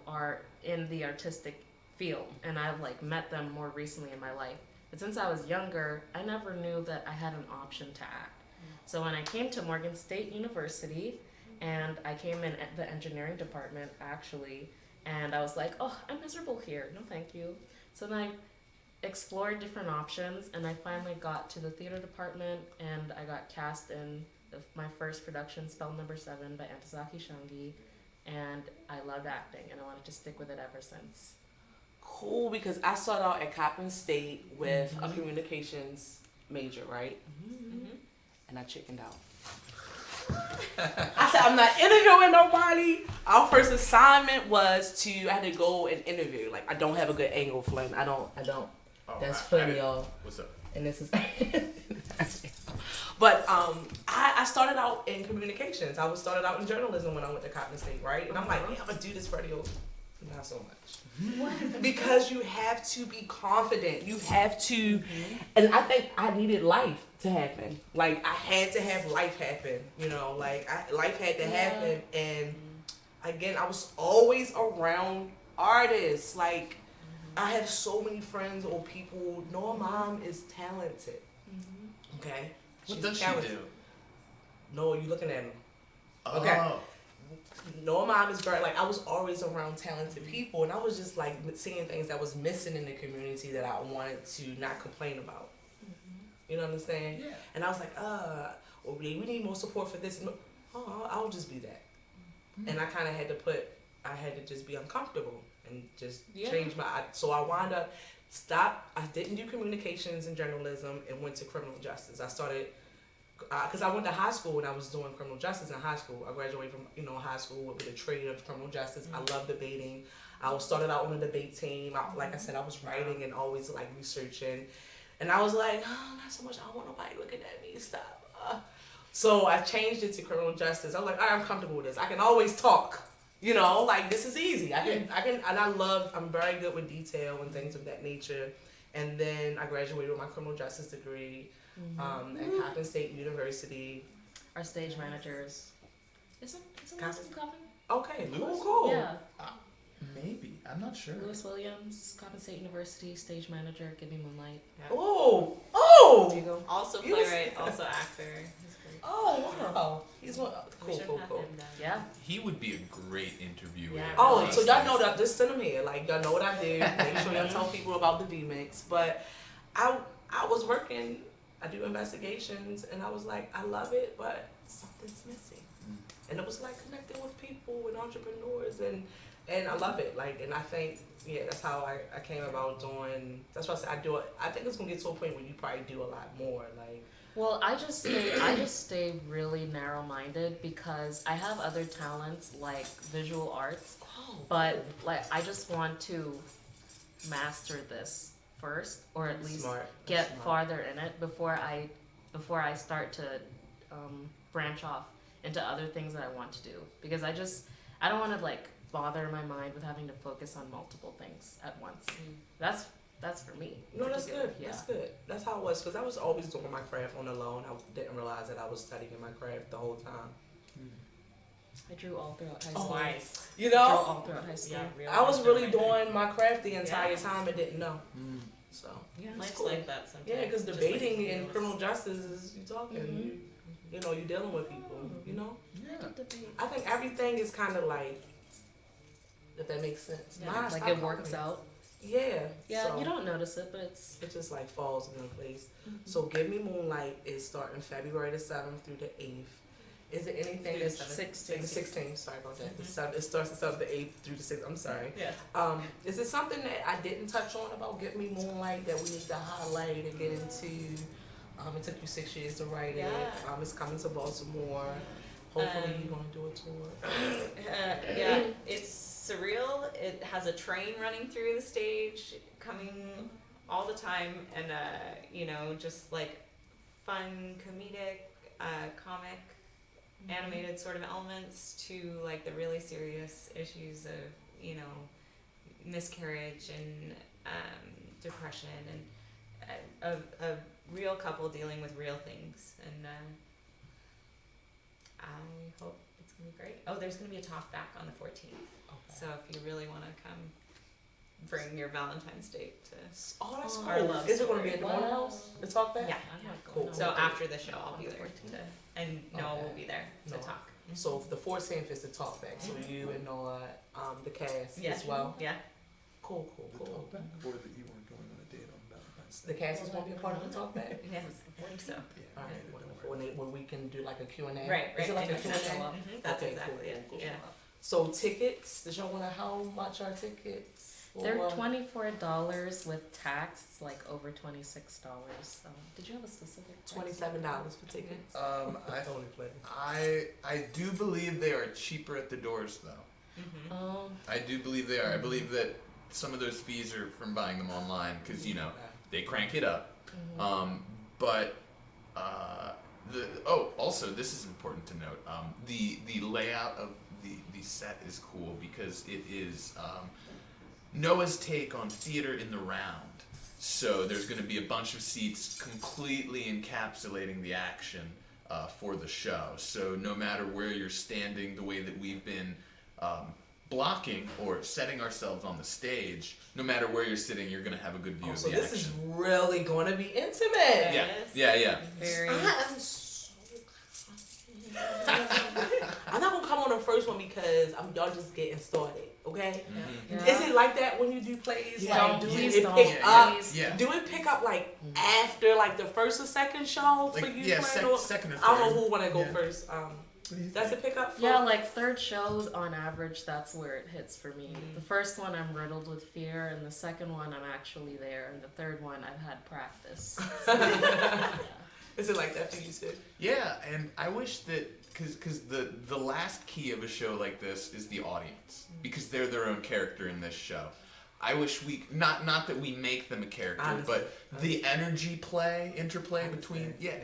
are in the artistic field, and I've like met them more recently in my life. But since I was younger, I never knew that I had an option to act. So when I came to Morgan State University, and I came in at the engineering department actually, and I was like, oh, I'm miserable here. No, thank you. So then I explored different options, and I finally got to the theater department, and I got cast in my first production, Spell Number 7 by Antazaki Shangi, and I loved acting, and I wanted to stick with it ever since. Cool, because I started out at Coppin State with a communications major, right? And I chickened out. I said, I'm not interviewing nobody. Our first assignment was I had to go and interview. Like, I don't have a good angle, Flynn. I don't. Oh, That's I funny, didn't- y'all. What's up? And this is. But I started out in communications. I started out in journalism when I went to Cotton State, right? And I'm like, yeah, I'm gonna do this radio. Not so much. Because you have to be confident. You have to, and I think I needed life to happen. Like I had to have life happen. Life had to happen. And again, I was always around artists. Like I have so many friends or people. Noah mom is talented. Okay. What She's does talented. she do? No, you looking at him. Oh. Okay. No, mom is very I was always around talented people, and I was just like seeing things that was missing in the community that I wanted to not complain about. You know what I'm saying? Yeah. And I was like, we need more support for this. I'll just be that. And I kind of had to just be uncomfortable and just change so I wound up stopped. I didn't do communications and journalism and went to criminal justice. I started because I went to high school and I was doing criminal justice in high school. I graduated from high school with a trade of criminal justice. I love debating. I started out on the debate team. Like I said, I was writing and always like researching, and I was like, oh, not so much. I don't want nobody looking at me. Stop. So I changed it to criminal justice. I was like, all right, I'm comfortable with this. I can always talk. Like this is easy. I can, and I'm very good with detail and things of that nature. And then I graduated with my criminal justice degree at Coppin State University. Our stage managers. Isn't Lewis from Coppin? Okay, Lewis? cool. Yeah. Maybe. I'm not sure. Lewis Williams, Coppin State University, stage manager, Give Me Moonlight. Yeah. Oh! There you go. Also You was- playwright, also actor. He's great. Oh, wow. He's one. We should Cool. have him then. Yeah. He would be a great interviewer. Yeah. Oh, so y'all know that. Just send him here. Like y'all know what I do. Make sure y'all tell people about the V-Mix. But I was working. I do investigations, and I was like, I love it, but something's missing. And it was like connecting with people and entrepreneurs, and I love it. Like, and I think that's how I came about doing. That's why I said I do it. I think it's gonna get to a point where you probably do a lot more. Like. Well, I just stay really narrow-minded because I have other talents like visual arts, but like I just want to master this first, or at least get farther in it before I start to branch off into other things that I want to do, because I don't want to like bother my mind with having to focus on multiple things at once. That's for me. No, that's good. Yeah. That's good. That's how it was. Because I was always doing my craft on the low, and I didn't realize that I was studying my craft the whole time. I drew all throughout high school. Nice. You Drew know, all throughout high school. Yeah, really I was nice really right there. doing my craft the entire Yeah. time and didn't know. So Yeah, Life's cool. like that sometimes. Yeah, because just debating like in feels. criminal justice is you talking. You're dealing with people. Yeah. I think everything is kind of like, if that makes sense. Yeah, Mine like stopped it works happening. out. Yeah. Yeah, so you don't notice it, but it's it just like falls in place. So Give Me Moonlight is starting February the 7th through the 8th. Is it anything that's 16th. The 16th, sorry about that. The 7th, it starts the 7th, the 8th through the 6th. I'm sorry. Yeah. Is it something that I didn't touch on about Give Me Moonlight that we need to highlight and get into? It took you 6 years to write it. Yeah. It's coming to Baltimore. Hopefully you're gonna do a tour. Yeah, it's surreal. It has a train running through the stage, coming all the time, and just like fun, comedic, comic, animated sort of elements to like the really serious issues of miscarriage and depression and a real couple dealing with real things, and I hope it's gonna be great. Oh, there's gonna be a talk back on the 14th. So if you really want to come, bring your Valentine's date to. Oh, that's Our cool. love Is it gonna be story. at the Moore House? The talk back? Yeah. I'm not Cool. going So on. after the show, I'll On be the there 14th. and Noah Okay. will be there to Noah. talk. So the 14th is the talk back. So you and Noah, the cast Yeah. as well. Yeah. Cool. The talk back, or that you weren't going on a date on Valentine's Day? The cast is gonna be a part of the talk back. Yes, I think so. All right, wonderful. When we can do like a Q&A. Right. Is it like a and Q&A? That's Okay, exactly cool, it. cool. Yeah. So tickets, does y'all wanna, how much are tickets? They're Or- $24 with tax. It's like over $26. Did you have a specific price? $27 for tickets. I Totally play. I do believe they are cheaper at the doors though. Mm-hmm. I do believe they are. I believe that some of those fees are from buying them online because they crank it up. But also this is important to note. The layout of the set is cool because it is Noah's take on theater in the round. So there's going to be a bunch of seats completely encapsulating the action for the show. So no matter where you're standing, the way that we've been blocking or setting ourselves on the stage, no matter where you're sitting, you're going to have a good view of So the this action. is really gonna be intimate. Yeah, Yes. yeah. Very. I am so I'm not gonna come on the first one because y'all just getting started, okay? Mhm. Is it like that when you do plays? Yeah. Like, do Please it don't. pick up? Please. Yeah. Do it pick up like after like the first or second show for Like, you? yeah, Fran, or- second or third. I don't know who wanna go Yeah. first. What do you That's a think? pickup. For, Yeah, like third shows on average, that's where it hits for me. The first one I'm riddled with fear, and the second one I'm actually there, and the third one I've had practice. Yeah. Is it like that for you too? Yeah, and I wish that because the last key of a show like this is the audience because they're their own character in this show. I wish we not that we make them a character, Honestly, but the energy interplay between yeah.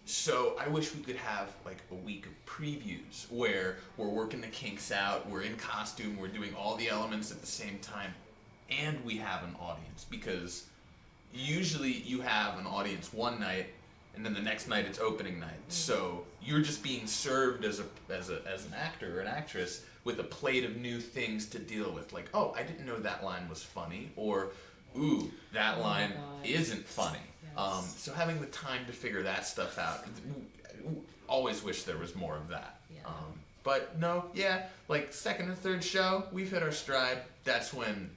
So I wish we could have like a week of previews where we're working the kinks out, we're in costume, we're doing all the elements at the same time, and we have an audience because usually you have an audience one night and then the next night it's opening night. So you're just being served as an actor or an actress with a plate of new things to deal with. Like, oh, I didn't know that line was funny, or ooh, that line God. isn't funny. Yes. So having the time to figure that stuff out, always wish there was more of that. Yeah. But no, yeah, like second or third show, we've hit our stride. That's when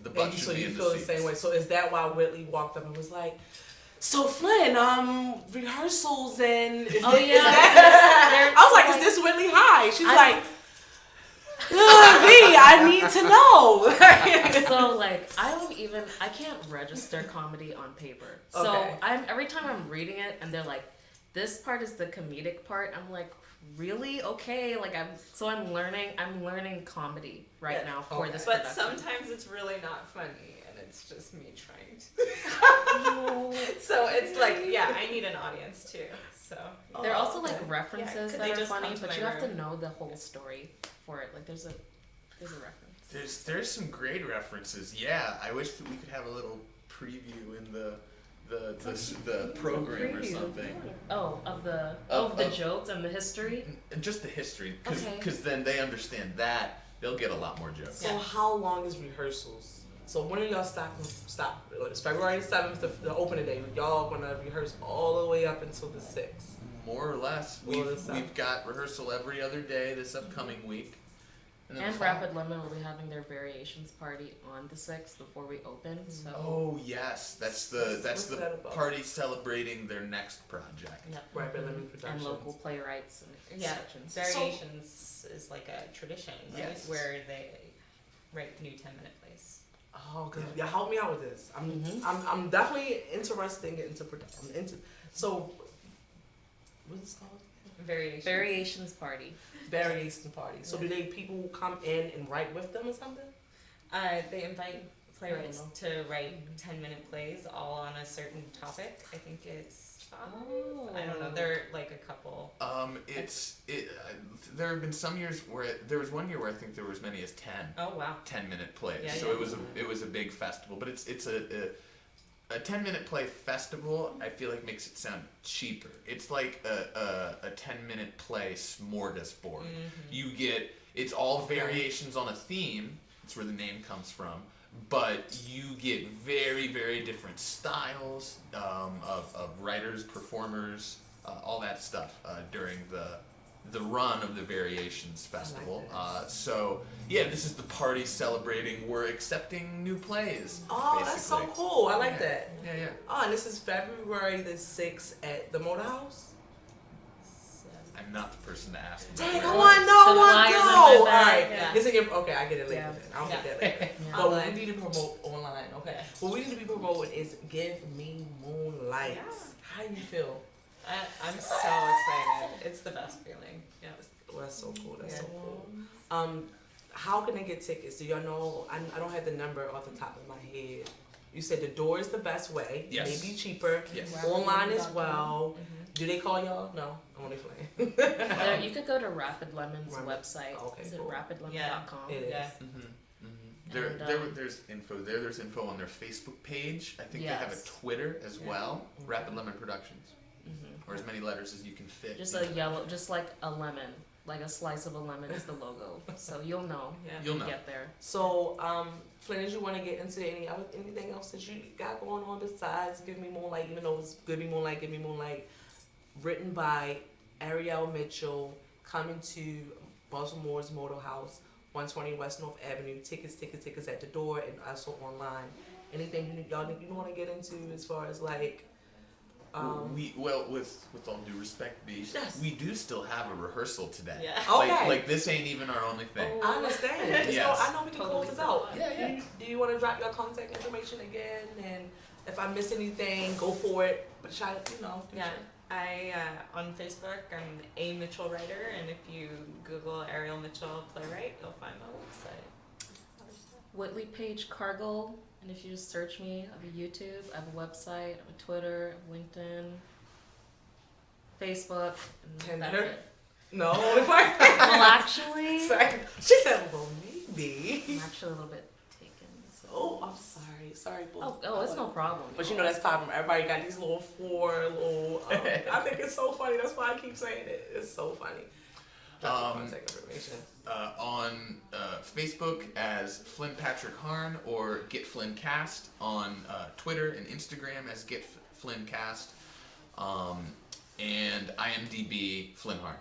the butt And should so be you in feel the the same seats. way. So is that why Whitley walked up and was like, So Flynn, rehearsals and Oh, yeah. I was like, is this Whitley High? She's like, V, I need to know. So like I can't register comedy on paper. So Okay. every time I'm reading it and they're like, this part is the comedic part, I'm like, really? Okay. Like I'm learning comedy right Yeah. now for this But production. sometimes it's really not funny, and it's just me trying to. So it's like, yeah, I need an audience too. So There are also okay. like references could that they are just funny, come to but my you have to room? know the whole story for it. Like there's a reference. There's some great references. Yeah, I wish that we could have a little preview in the program or Preview. something. Oh, of the Of- jokes and the history. Just the history, Okay. because then they understand that they'll get a lot more jokes. so how long is rehearsals? So when are y'all stop? It's February 7th, the opening day. Y'all gonna rehearse all the way up until the 6th. More or less. More or less. We've got rehearsal every other day this upcoming week. then And the fall- Rapid Lemon will be having their variations party on the 6th before we open. So Oh yes, that's the What's that about? party celebrating their next project. yeah. Rapid Lemon And Productions. local playwrights and yeah, sections. variations is like a tradition, right? Yes. Where they write new 10-minute plays. Oh, good. Yeah, help me out with this. I'm definitely interested in getting into production. So, what's it called? Variations. Variations party. Variation party. So do people come in and write with them or something? They invite playwrights I to write 10-minute plays all on a certain topic. I think it's 5. Oh. I don't know. There are like a couple. There have been some years where there was one year where I think there were as many as 10 Oh wow. 10-minute plays. Yeah, so yeah. it was a big festival, but it's a 10-minute play festival. I feel like makes it sound cheaper. It's like a 10-minute play smorgasbord. You get it's all variations on a theme. That's where the name comes from. But you get very, very different styles of writers, performers, all that stuff during the run of the Variations Festival. So yeah, this is the party celebrating. We're accepting new plays. Oh, that's so basically. cool. I like Yeah. that. Yeah. Oh, and this is February the 6th at the Motor House? I'm not the person to ask. Dang, I The want to know. I want flyers to in go. my All bag, right. yeah. It's in your, okay, I get it later Yeah. then. I'll Yeah. get that later. Yeah. But what Online. we need to promote online, okay? What we need to be promoting is Give Me Moonlight. Yeah. How do you feel? I'm so excited. It's the best feeling. Yeah. Well, that's so cool. That's Yeah. so cool. How can they get tickets? Do y'all know? I don't have the number off the top of my head. You said the door is the best way. Yes. Maybe cheaper. Yes. Online as well. Do they call y'all? No, I'm only playing. You could go to Rapid Lemon's Right. website. Okay, Is it cool. rapidlemon.com? It is. Yeah. There's info there. There's info on their Facebook page. I think they have a Yes. Twitter as Yeah. well. Rapid Lemon Productions, Mhm. or as many letters as you can fit. Just a yellow, just like a lemon, like a slice of a lemon is the logo. So you'll know. Yeah. You'll when know. you get there. So, Flynn, did you want to get into anything else that you got going on besides Give Me Moonlight? Even though it's Give Me Moonlight, written by Ariel Mitchell, coming to Baltimore's Motor House, 120 West North Avenue. Tickets at the door and also online. Anything you want to get into as far as like With all due respect, B, Yes. we do still have a rehearsal today. Yeah. Okay. Like this ain't even our only thing. I understand. It's Yes. I know we can Totally close this out. Yeah, yeah. Do you want to drop your contact information again? And if I miss anything, go for it. But try to, do Yeah. your- I on Facebook I'm A Mitchell Writer, and if you Google Ariel Mitchell playwright, you'll find my website. Other stuff. Whitley Page Cargill, and if you just search me, I have a YouTube, I have a website, I have a Twitter, I have LinkedIn, Facebook, and that's Tinder? it. No, if I Well, actually, Sorry. She said, well, maybe. I'm actually a little bit taken. So. Oh, I'm sorry. Sorry, boo. Oh, it's no problem. But you know that's popping. Everybody got these little I think it's so funny. That's why I keep saying it. It's so funny. Drop your contact information. On Facebook as Flynn Patrick Harn or Get Flynn Cast, on Twitter and Instagram as Get Flynn Cast, and IMDb Flynn Harn.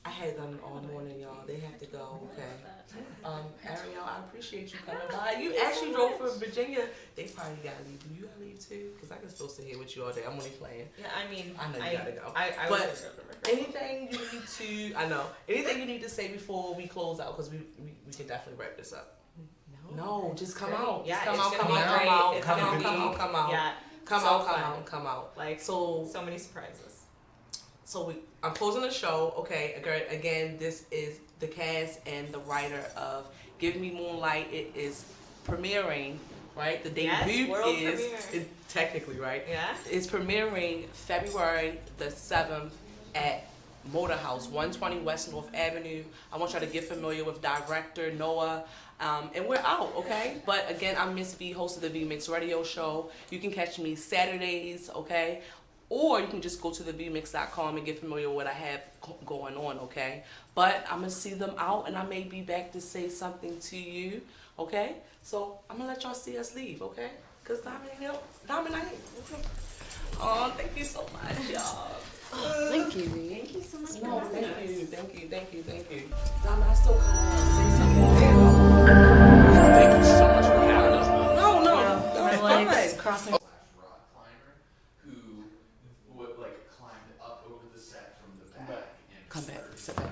I had them all morning, y'all. They have to go. Okay. Ariel, I appreciate you coming by. You actually drove from Virginia. They probably gotta leave. Do you gotta leave too? Because I can still sit here with you all day. I'm only playing. Yeah, I mean, I know you gotta go. I But was anything you need to, I know. Anything you need to say before we close out? Because we can definitely wrap this up. No, just come out. Yeah, Just come it's out. gonna Come be out. great. Come out. It's Come gonna out. be- Come out. Come out. Yeah, Come so out. Come fun. out. Come out. Like So so many surprises. I'm closing the show. Okay, again, this is the cast and the writer of Give Me Moonlight. It is premiering, right? The Yes, debut world is premiere. technically, right? Yeah. It's premiering February the 7th at Motor House, 120 West North Avenue. I want y'all to get familiar with director Noah. And we're out, okay? But again, I'm Miss V, host of the V Mix Radio Show. You can catch me Saturdays, okay? Or you can just go to thevmix.com and get familiar with what I have going on, okay? But I'm going to see them out, and I may be back to say something to you, okay? So I'm going to let y'all see us leave, okay? Because Diamond ain't okay? Oh, thank you so much, y'all. Thank you. Thank you so much. No, for having us. thank you. Diamond, I still come on and say something. Thank you so much for having us. No, My that's legs fine. crossing. Rock climber who would climbed up over the set from the back. Come back. Sit back.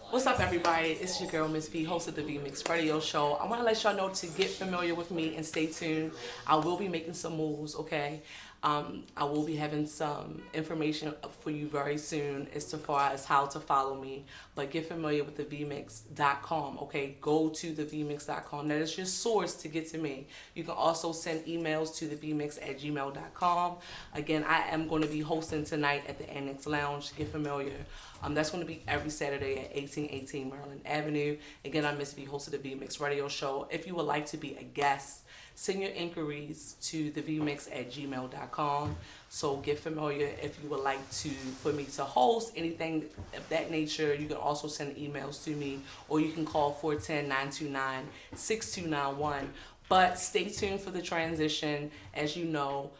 What's up, everybody? It's your girl, Miss V, host of the V Mix Radio Show. I want to let y'all know to get familiar with me and stay tuned. I will be making some moves, okay? I will be having some information up for you very soon as far as how to follow me. But get familiar with the vmix.com, okay? Go to the vmix.com. That is your source to get to me. You can also send emails to the vmix@gmail.com. Again, I am going to be hosting tonight at the Annex Lounge. Get familiar. That's going to be every Saturday at 1818 Maryland Avenue. Again, I'm Miss V, host of the V Mix Radio Show. If you would like to be a guest, send your inquiries to thevmix@gmail.com. So get familiar. If you would like for me to host anything of that nature, you can also send emails to me, or you can call 410-929-6291. But stay tuned for the transition. As you know,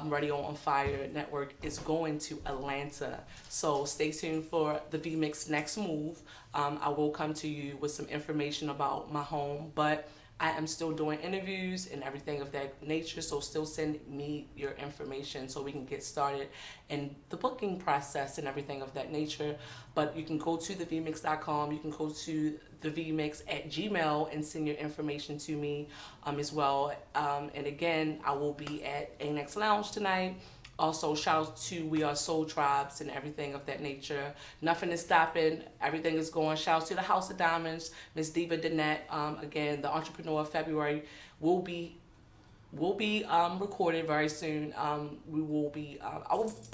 Radio on Fire Network is going to Atlanta. So stay tuned for the V-Mix next move. I will come to you with some information about my home, but I am still doing interviews and everything of that nature, so still send me your information so we can get started in the booking process and everything of that nature. But you can go to thevmix.com, you can go to thevmix@gmail and send your information to me as well. And again, I will be at Annex Lounge tonight. Also, shout out to We Are Soul Tribes and everything of that nature. Nothing is stopping. Everything is going. Shout out to the House of Diamonds, Miss Diva Danette. Again, the Entrepreneur of February will be recorded very soon. We will be. I'm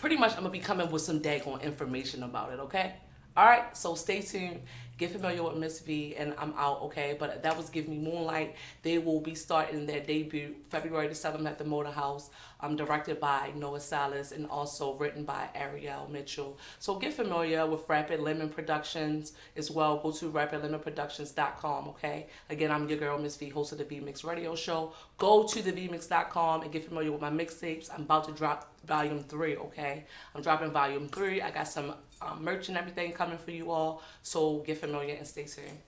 gonna be coming with some daggone information about it. Okay. All right. So stay tuned. Get familiar with Miss V, and I'm out, okay? But that was Give Me Moonlight. They will be starting their debut February the 7th at the Motor House, directed by Noah Salas and also written by Ariel Mitchell. So get familiar with Rapid Lemon Productions as well. Go to rapidlemonproductions.com, okay? Again, I'm your girl, Miss V, host of the V Mix Radio Show. Go to the vmix.com and get familiar with my mixtapes. I'm about to drop volume 3, okay? I'm dropping volume 3. I got some merch and everything coming for you all. So get familiar and stay tuned.